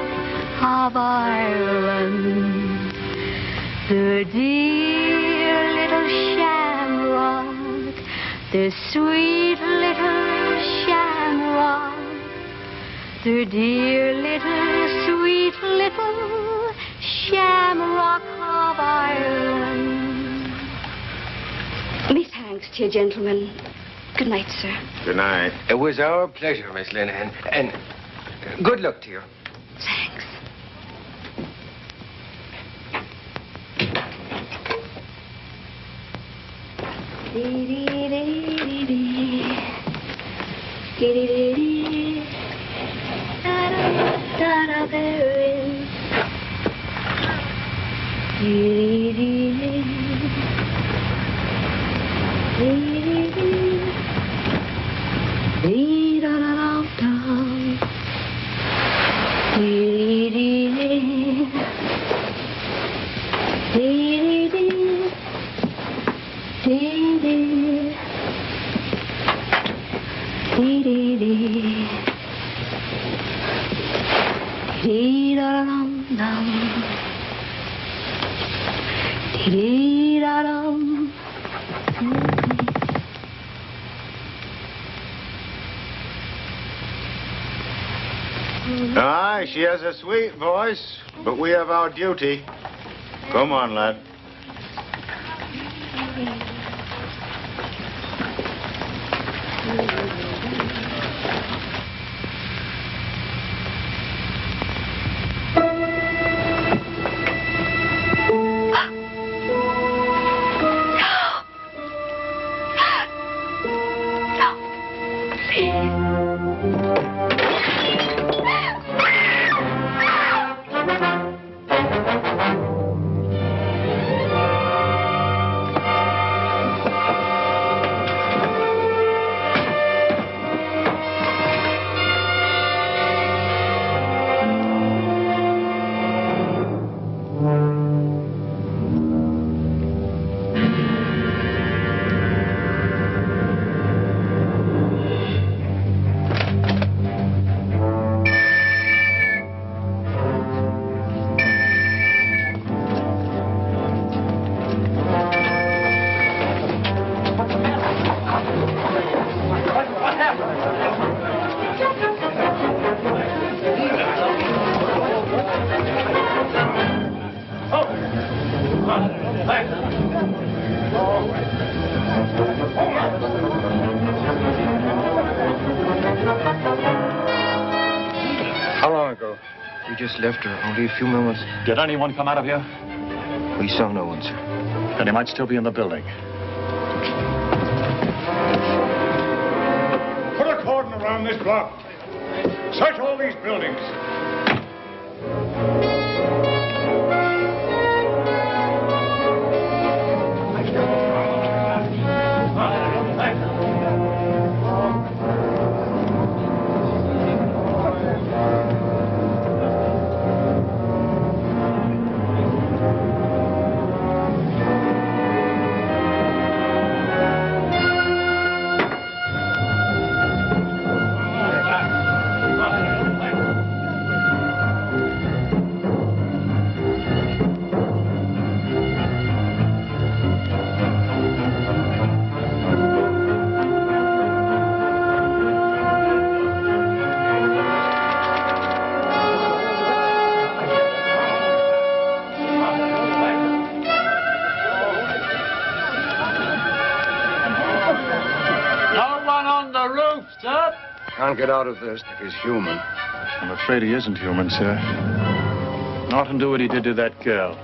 S19: of Ireland. The dear little shamrock, the sweet little shamrock, the dear little, sweet little shamrock of Ireland. Many thanks to you, gentlemen. Good night, sir.
S2: Good night.
S1: It was our pleasure, Miss Lenehan. And good luck to you.
S19: Thanks.
S2: Aye, she has a sweet voice, but we have our duty. Come on, lad.
S1: How long ago? We just left her, only a few moments.
S18: Did anyone come out of here?
S1: We saw no one, sir.
S18: Then he might still be in the building.
S15: Put a cordon around this block. Search all these buildings.
S16: Can't get out of this if he's human.
S18: I'm afraid he isn't human, sir. Not undo what he did to that girl.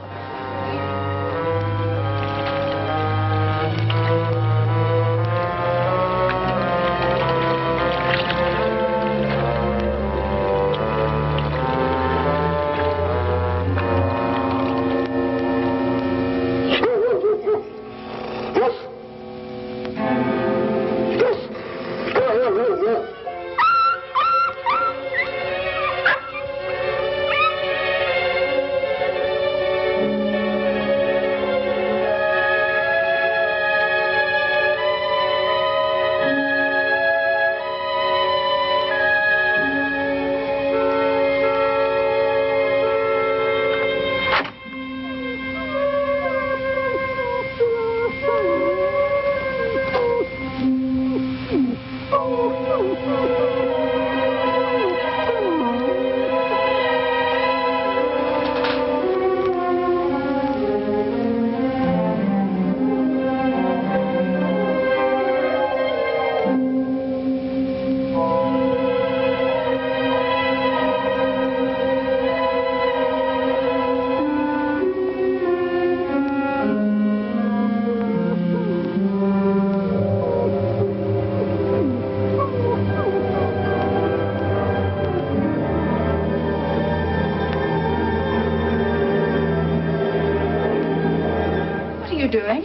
S9: Doing?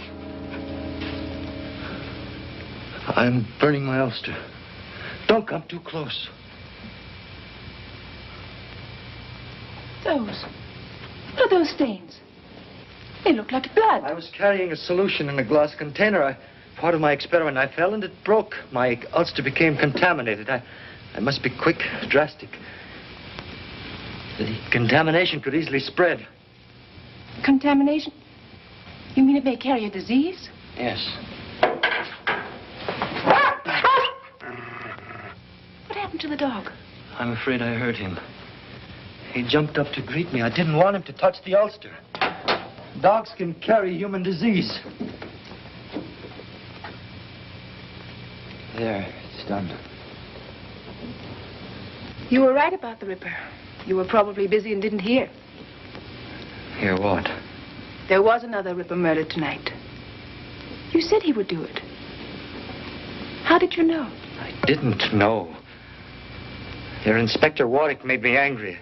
S11: I'm burning my ulster. Don't come too close.
S10: What are those stains? They look like blood.
S11: I was carrying a solution in a glass container. Part of my experiment, I fell and it broke. My ulster became contaminated. I must be quick, drastic. The contamination could easily spread.
S10: Contamination? You mean it may carry a disease?
S11: Yes.
S10: What happened to the dog?
S11: I'm afraid I hurt him. He jumped up to greet me. I didn't want him to touch the ulster. Dogs can carry human disease. There, it's done.
S10: You were right about the Ripper. You were probably busy and didn't hear.
S11: Hear what?
S10: There was another Ripper murdered tonight. You said he would do it. How did you know?
S11: I didn't know. Your Inspector Warwick made me angry.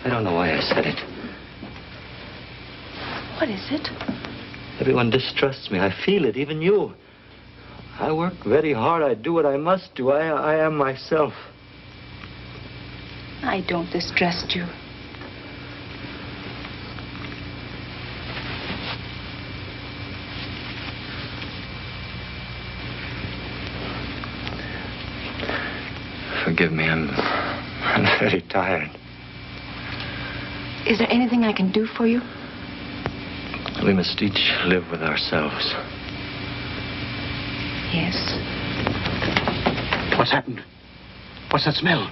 S11: I don't know why I said it.
S10: What is it?
S11: Everyone distrusts me. I feel it, even you. I work very hard. I do what I must do. I am myself.
S10: I don't distrust you.
S11: Forgive me. I'm very tired.
S10: Is there anything I can do for you?
S11: We must each live with ourselves.
S10: Yes.
S5: What's happened? What's that smell?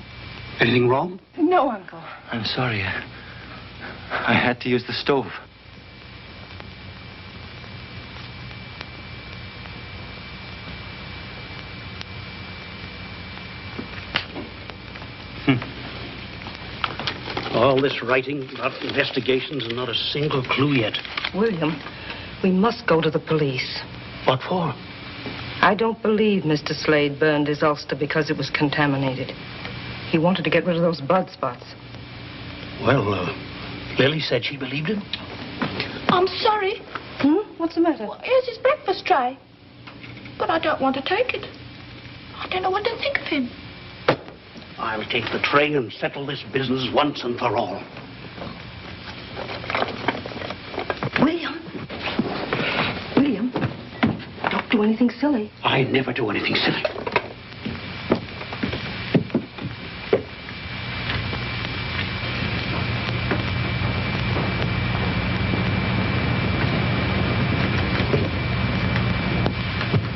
S5: Anything wrong?
S10: No, Uncle.
S11: I'm sorry. I had to use the stove.
S5: All this writing, not investigations, and not a single clue yet.
S6: William, we must go to the police.
S5: What for?
S6: I don't believe Mr. Slade burned his ulster because it was contaminated. He wanted to get rid of those blood spots.
S5: Well, Lily said she believed him.
S9: I'm sorry.
S6: What's the matter?
S9: Well, here's his breakfast tray. But I don't want to take it. I don't know what to think of him.
S5: I'll take the tray and settle this business once and for all.
S6: William. William, don't do anything silly.
S5: I never do anything silly.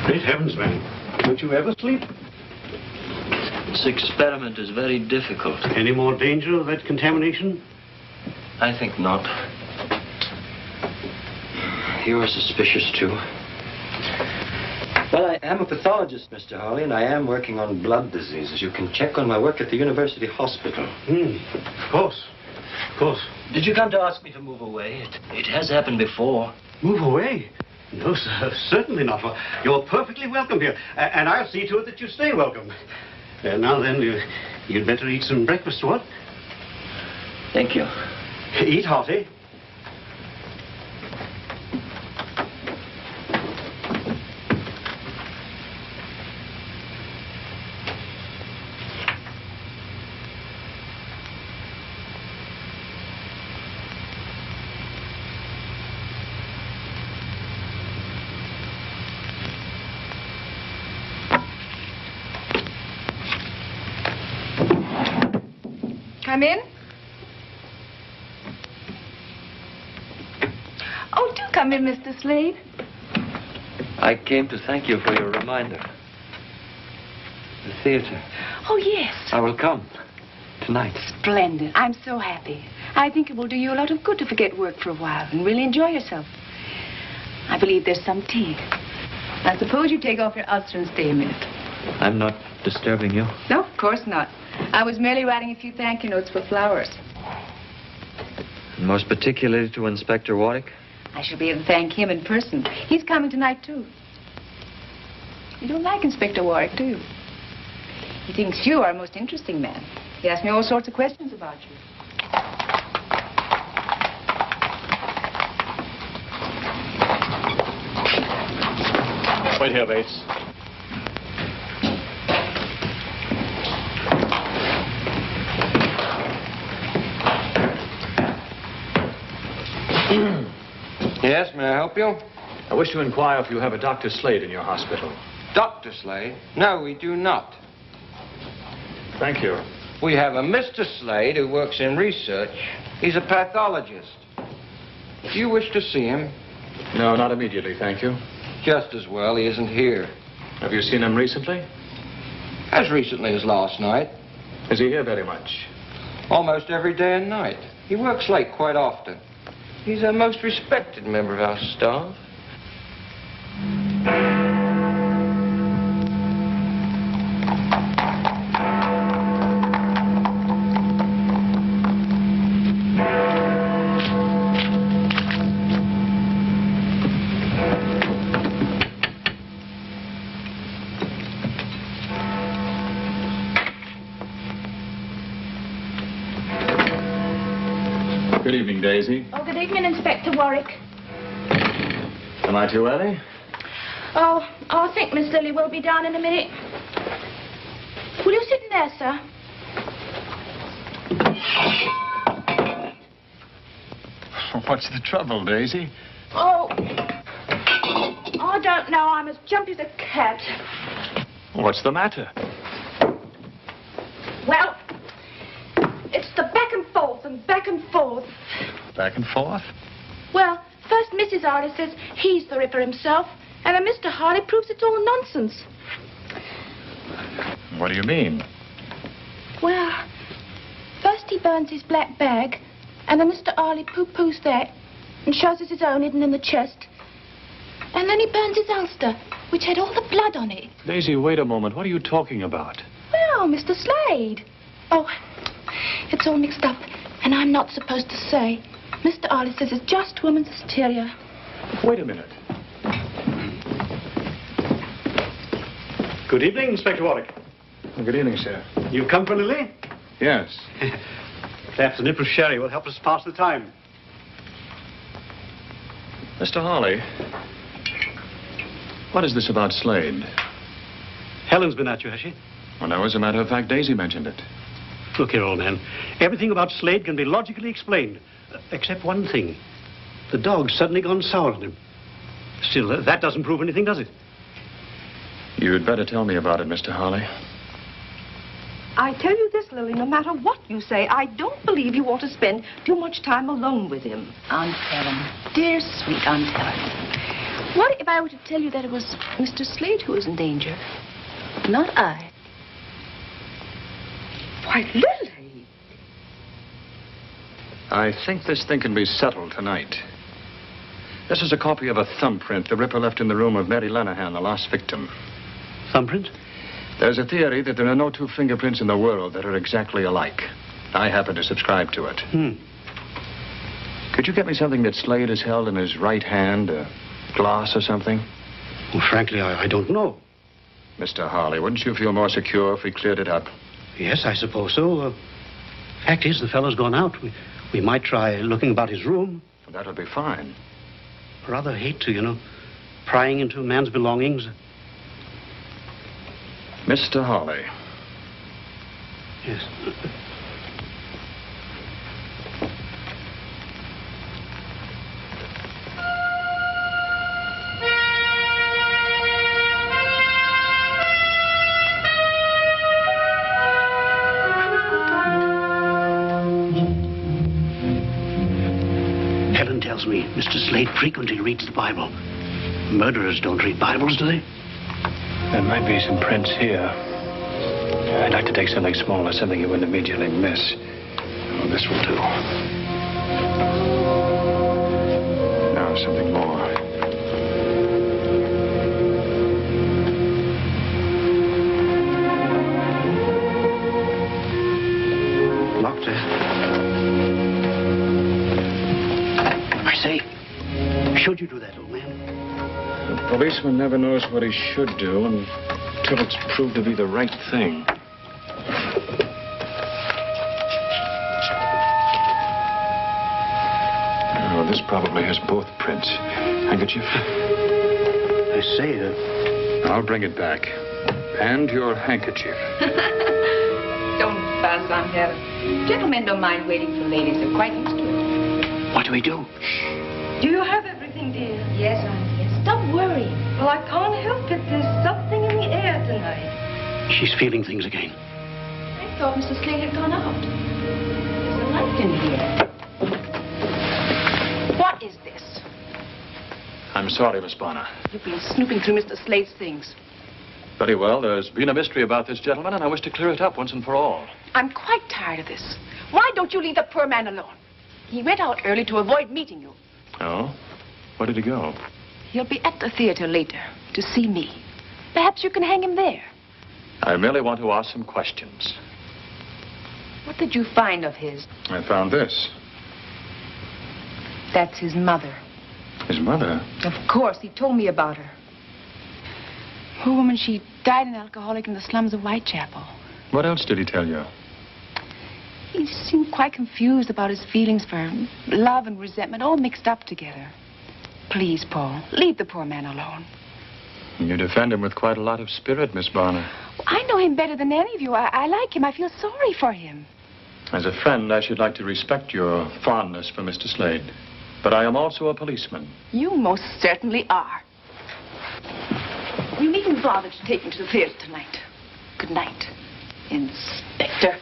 S5: Great heavens, man. Don't you ever sleep?
S11: This experiment is very difficult.
S5: Any more danger of that contamination?
S11: I think not. You are suspicious, too. Well, I am a pathologist, Mr. Hawley, and I am working on blood diseases. You can check on my work at the University Hospital.
S5: Of course. Of course.
S11: Did you come to ask me to move away? It has happened before.
S5: Move away? No, sir, certainly not. You're perfectly welcome here, and I'll see to it that you stay welcome. Now then, you'd better eat some breakfast, what?
S11: Thank you.
S5: Eat hearty.
S10: Come in. Oh, do come in, Mr. Slade.
S11: I came to thank you for your reminder. The theater.
S10: Oh, yes.
S11: I will come. Tonight.
S10: Splendid. I'm so happy. I think it will do you a lot of good to forget work for a while and really enjoy yourself. I believe there's some tea. I suppose you take off your ulster and stay a minute.
S11: I'm not disturbing you.
S10: No, of course not. I was merely writing a few thank you notes for Flowers.
S11: And most particularly to Inspector Warwick?
S10: I shall be able to thank him in person. He's coming tonight, too. You don't like Inspector Warwick, do you? He thinks you are a most interesting man. He asked me all sorts of questions about you.
S18: Wait here, Bates.
S1: Yes, may I help you?
S18: I wish to inquire if you have a Dr. Slade in your hospital.
S1: Dr. Slade? No, we do not.
S18: Thank you.
S1: We have a Mr. Slade who works in research. He's a pathologist. Do you wish to see him?
S18: No, not immediately, thank you.
S1: Just as well he isn't here.
S18: Have you seen him recently?
S1: As recently as last night.
S18: Is he here very much?
S1: Almost every day and night. He works late quite often. He's a most respected member of our staff.
S18: Good evening, Daisy.
S9: Oh, good evening, Inspector Warwick.
S18: Am I too early?
S9: Oh, I think Miss Lily will be down in a minute. Will you sit in there, sir?
S18: What's the trouble, Daisy?
S9: Oh, I don't know. I'm as jumpy as a cat.
S18: What's the matter?
S9: Well, it's the back and forth and back and forth.
S18: Back and forth?
S9: Well, first Mrs. Harley says he's the Ripper himself, and then Mr. Harley proves it's all nonsense.
S18: What do you mean?
S9: Well, first he burns his black bag, and then Mr. Harley pooh-poohs that and shows us his own hidden in the chest. And then he burns his ulster, which had all the blood on it.
S18: Daisy, wait a moment. What are you talking about?
S9: Well, Mr. Slade. Oh, it's all mixed up, and I'm not supposed to say. Mr. Harley says it's just woman's hysteria.
S18: Wait a minute.
S5: Good evening, Inspector Warwick.
S18: Oh, good evening, sir.
S5: You've come for Lily?
S18: Yes.
S5: Perhaps a nip of sherry will help us pass the time.
S18: Mr. Harley, what is this about Slade?
S5: Helen's been at you, has she?
S18: Well, no, as a matter of fact, Daisy mentioned it.
S5: Look here, old man. Everything about Slade can be logically explained, except one thing. The dog's suddenly gone sour on him. Still, that doesn't prove anything, does it?
S18: You'd better tell me about it, Mr. Harley.
S6: I tell you this, Lily, no matter what you say, I don't believe you ought to spend too much time alone with him.
S10: Aunt Helen. Dear, sweet Aunt Helen. What if I were to tell you that it was Mr. Slade who was in danger? Not I.
S6: Why, Lily!
S18: I think this thing can be settled tonight. This is a copy of a thumbprint the Ripper left in the room of Mary Lenahan, the last victim.
S5: Thumbprint?
S18: There's a theory that there are no two fingerprints in the world that are exactly alike. I happen to subscribe to it. Could you get me something that Slade has held in his right hand? A glass or something?
S5: Well, frankly, I don't know.
S18: Mr. Harley, wouldn't you feel more secure if we cleared it up?
S5: Yes, I suppose so. Fact is, the fellow's gone out. We might try looking about his room.
S18: That would be fine.
S5: Rather hate to, prying into a man's belongings.
S18: Mr. Harley.
S5: Yes. Helen tells me Mr. Slade frequently reads the Bible. Murderers don't read Bibles, do they?
S18: There might be some prints here. I'd like to take something smaller, something you wouldn't immediately miss. Oh, this will do. Now, something more.
S5: Locked, I say, should you do that, old man?
S18: A policeman never knows what he should do until it's proved to be the right thing. Oh, this probably has both prints. Handkerchief?
S5: I say,
S18: I'll bring it back. And your handkerchief.
S4: Don't fuss, Aunt Helen. Gentlemen don't mind waiting for ladies. They're quite used to it.
S5: What do we do?
S6: Do you have everything, dear?
S4: Yes, Aunt. Stop worrying.
S6: Well, I can't help it. There's something in the air tonight.
S5: She's feeling things again.
S9: I thought Mr. Slade had gone out.
S4: There's a light in here.
S9: What is this?
S18: I'm I'm sorry, Miss Bonner.
S10: You've been snooping through Mr. Slade's things.
S18: Very well. There's been a mystery about this gentleman, and I wish to clear it up once and for all.
S10: I'm quite tired of this. Why don't you leave the poor man alone? He went out early to avoid meeting you.
S18: Oh? Where did he go?
S10: He'll be at the theater later to see me. Perhaps you can hang him there.
S18: I merely want to ask some questions.
S10: What did you find of his?
S18: I found this.
S10: That's his mother.
S18: His mother?
S10: Of course, he told me about her. Poor woman, she died an alcoholic in the slums of Whitechapel.
S18: What else did he tell you?
S10: He seemed quite confused about his feelings for love and resentment, all mixed up together. Please, Paul, leave the poor man alone.
S18: You defend him with quite a lot of spirit, Miss Bonner.
S10: I know him better than any of you. I like him. I feel sorry for him.
S18: As a friend, I should like to respect your fondness for Mr. Slade. But I am also a policeman.
S10: You most certainly are. You needn't bother to take me to the theater tonight. Good night, Inspector.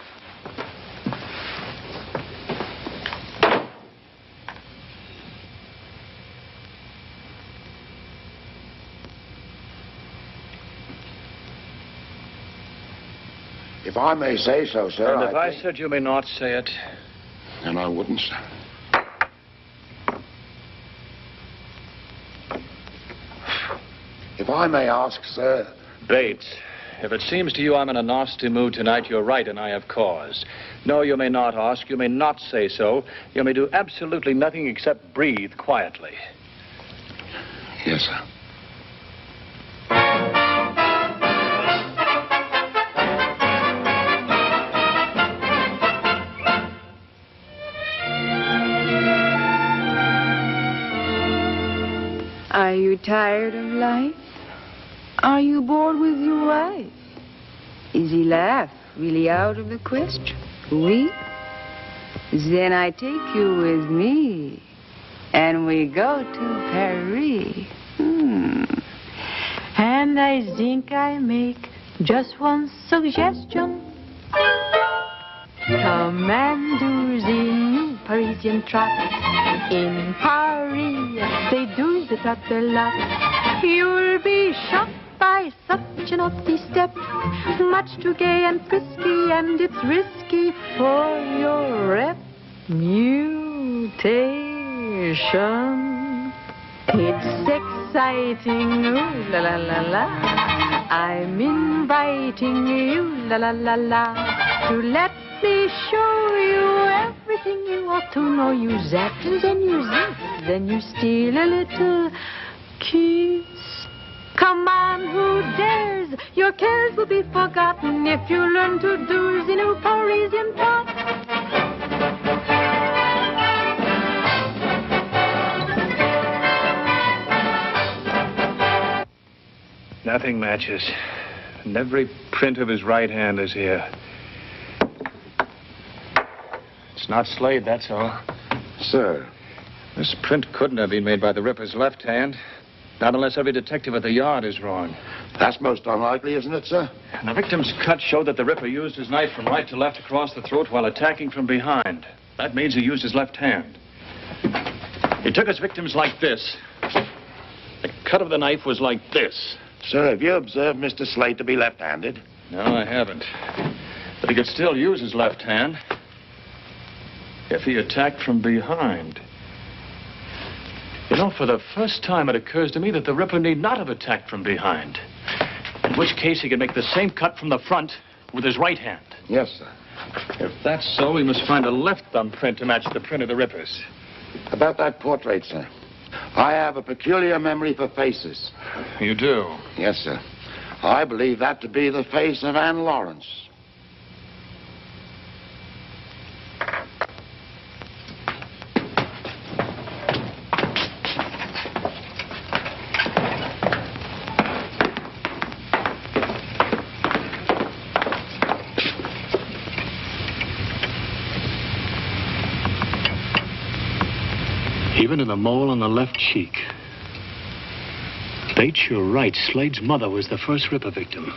S17: If I may say so, sir.
S18: And if I said you may not say it.
S17: Then I wouldn't, sir. If I may ask, sir.
S18: Bates, if it seems to you I'm in a nasty mood tonight, you're right, and I have cause. No, you may not ask. You may not say so. You may do absolutely nothing except breathe quietly.
S17: Yes, sir.
S10: Are you tired of life? Are you bored with your wife? Is he laugh really out of the question? Oui? Then I take you with me, and we go to Paris.
S14: And I think I make just one suggestion. Come and do the new Parisian trot. In Paris, they do the trot a lot. You'll be shocked by such an naughty step. Much too gay and frisky, and it's risky for your reputation. It's exciting, ooh la la la la. I'm inviting you, la la la la, to let me show you everything you ought to know. You zap and then you zip, then you steal a little kiss. Come on, who dares? Your cares will be forgotten if you learn to do the new Parisian trot.
S18: Nothing matches. And every print of his right hand is here. It's not Slade, that's all.
S17: Sir.
S18: This print couldn't have been made by the Ripper's left hand. Not unless every detective at the yard is wrong.
S17: That's most unlikely, isn't it, sir?
S18: And the victim's cut showed that the Ripper used his knife from right to left across the throat while attacking from behind. That means he used his left hand. He took his victims like this. The cut of the knife was like this.
S17: Sir, have you observed Mr. Slade to be left-handed?
S18: No, I haven't. But he could still use his left hand if he attacked from behind. You know, for the first time it occurs to me that the Ripper need not have attacked from behind. In which case he could make the same cut from the front with his right hand.
S17: Yes, sir.
S18: If that's so, we must find a left thumbprint to match the print of the Ripper's.
S17: About that portrait, sir. I have a peculiar memory for faces.
S18: You do?
S17: Yes, sir. I believe that to be the face of Anne Lawrence.
S5: Even in the mole on the left cheek. Bates, you're right. Slade's mother was the first Ripper victim.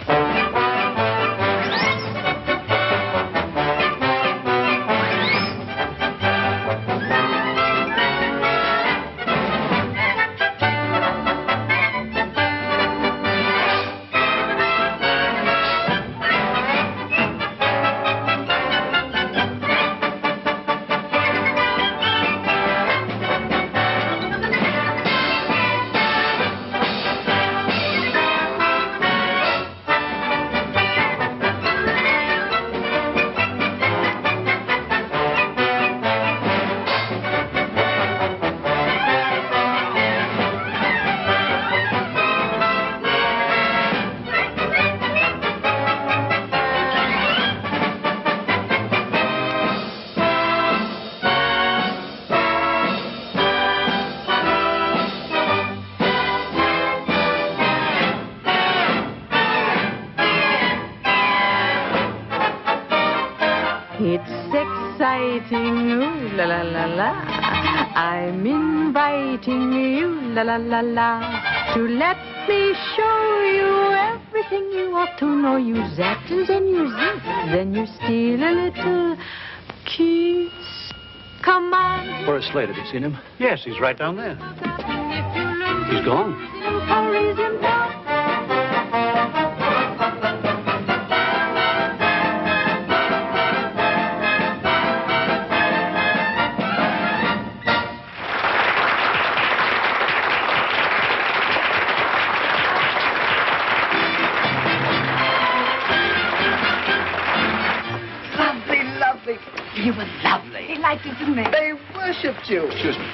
S14: It's exciting, ooh la la la la. I'm inviting you, la la la la, to let me show you everything you ought to know. You zap and then you zip, then you steal a little kiss. Come on.
S5: Where's Slade? Have you seen him? Yes, he's right down there. He's gone.
S10: You were lovely. They liked it, didn't they?
S3: They worshipped you.
S18: Excuse me.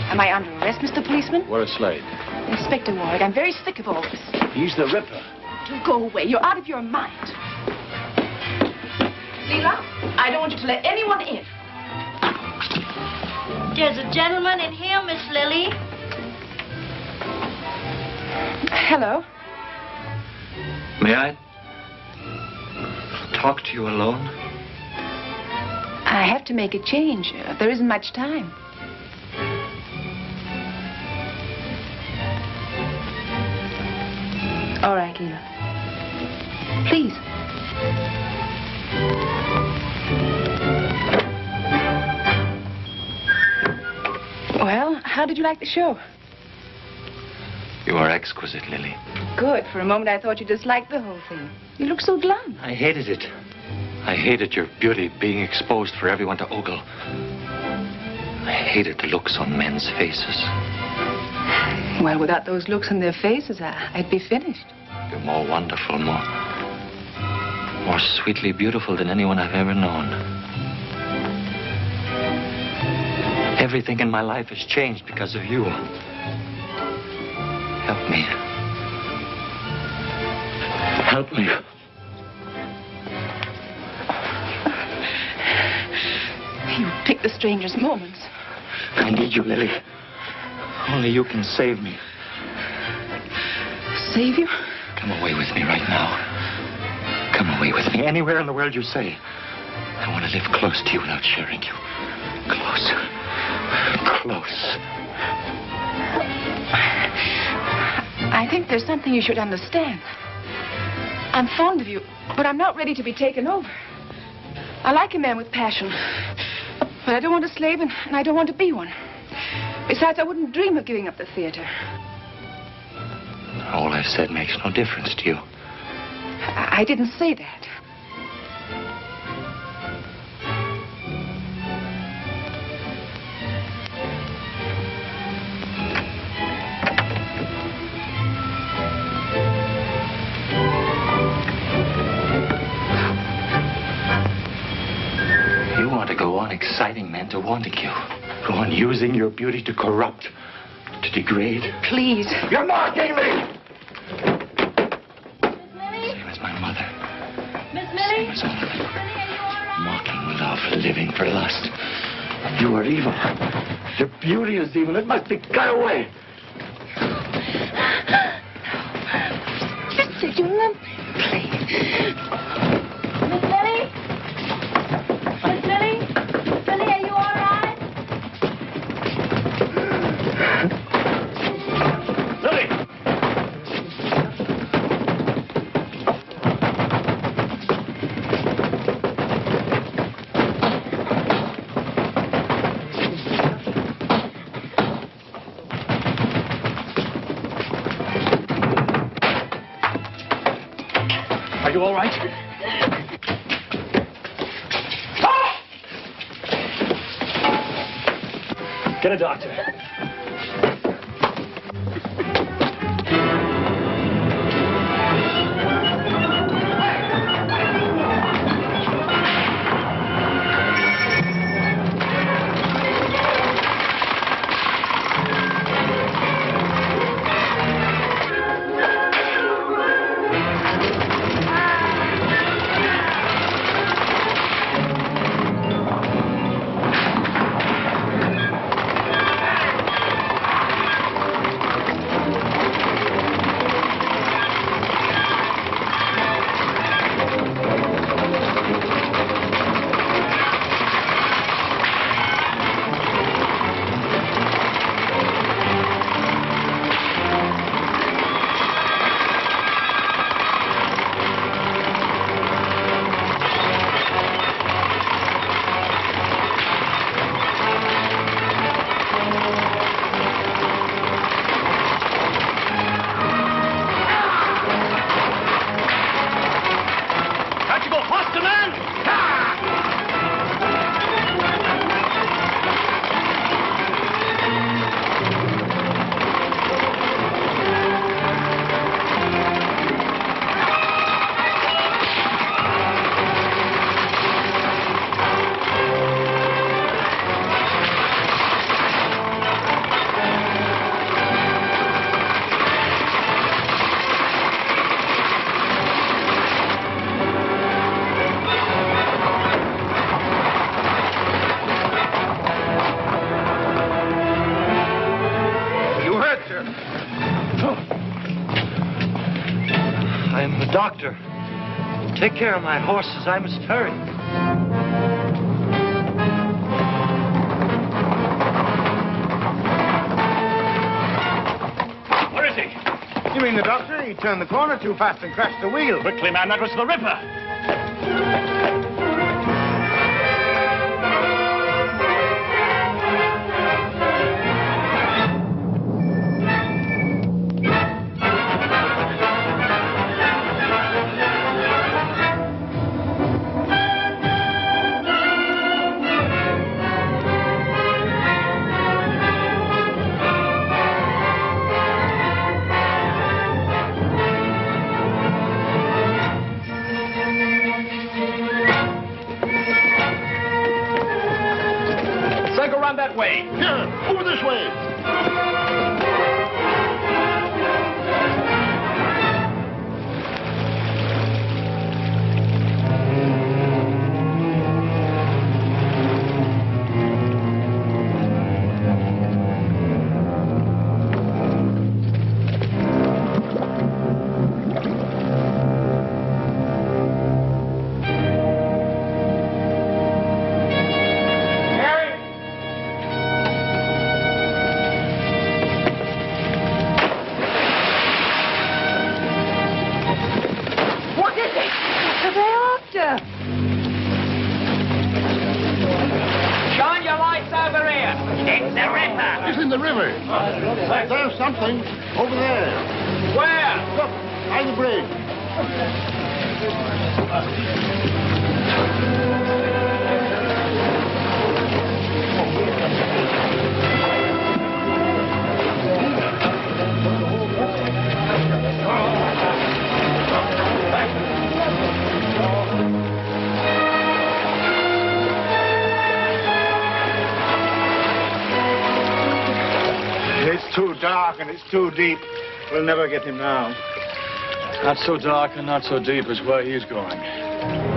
S10: Am I under arrest, Mr. Policeman?
S18: Where's Slade?
S10: Inspector Ward, I'm very sick of all this.
S18: He's the Ripper.
S10: Do go away. You're out of your mind. Leela, I don't want you to let anyone in.
S12: There's a gentleman in here, Miss Lily.
S10: Hello.
S11: May I talk to you alone?
S10: I have to make a change. There isn't much time. All right, Leela. Please. Well, how did you like the show?
S11: You are exquisite, Lily.
S10: Good. For a moment, I thought you disliked the whole thing. You look so glum.
S11: I hated it. I hated your beauty being exposed for everyone to ogle. I hated the looks on men's faces.
S10: Well, without those looks on their faces, I'd be finished.
S11: You're more wonderful, more sweetly beautiful than anyone I've ever known. Everything in my life has changed because of you. Help me. Help me.
S10: You pick the strangest moments.
S11: I need you, Lily. Only you can save me.
S10: Save you?
S11: Come away with me right now. Come away with me anywhere in the world you say. I want to live close to you without sharing you. Close. Close.
S10: I think there's something you should understand. I'm fond of you, but I'm not ready to be taken over. I like a man with passion, but I don't want a slave, and I don't want to be one. Besides, I wouldn't dream of giving up the theater.
S11: All I've said makes no difference to you.
S10: I didn't say that.
S11: You want to go on exciting men to wanting you. Go on using your beauty to corrupt, to degrade.
S10: Please.
S11: You're mocking me!
S12: Lily?
S11: Same as my mother.
S12: Miss Lily?
S11: Same as all of them. Mocking love, living for lust. You are evil. Your beauty is evil. It must be cut away.
S10: Just say you love me.
S12: Miss Lily? Miss Lily? Miss Lily, are you all right?
S11: Lily!
S18: Are you all right? Get a doctor.
S5: I'm the doctor. Take care of my horses. I must hurry.
S15: Where is he?
S2: You mean the doctor? He turned the corner too fast and crashed the wheel.
S15: Quickly, man, that was the Ripper.
S8: That way.
S15: Here, over this way.
S8: Shine your lights over here. It's the Ripper.
S15: It's in the river. There's something over there.
S8: Where?
S15: Look, by the bridge.
S2: It's too dark and it's too deep. We'll never get him now.
S18: Not so dark and not so deep as where he's going.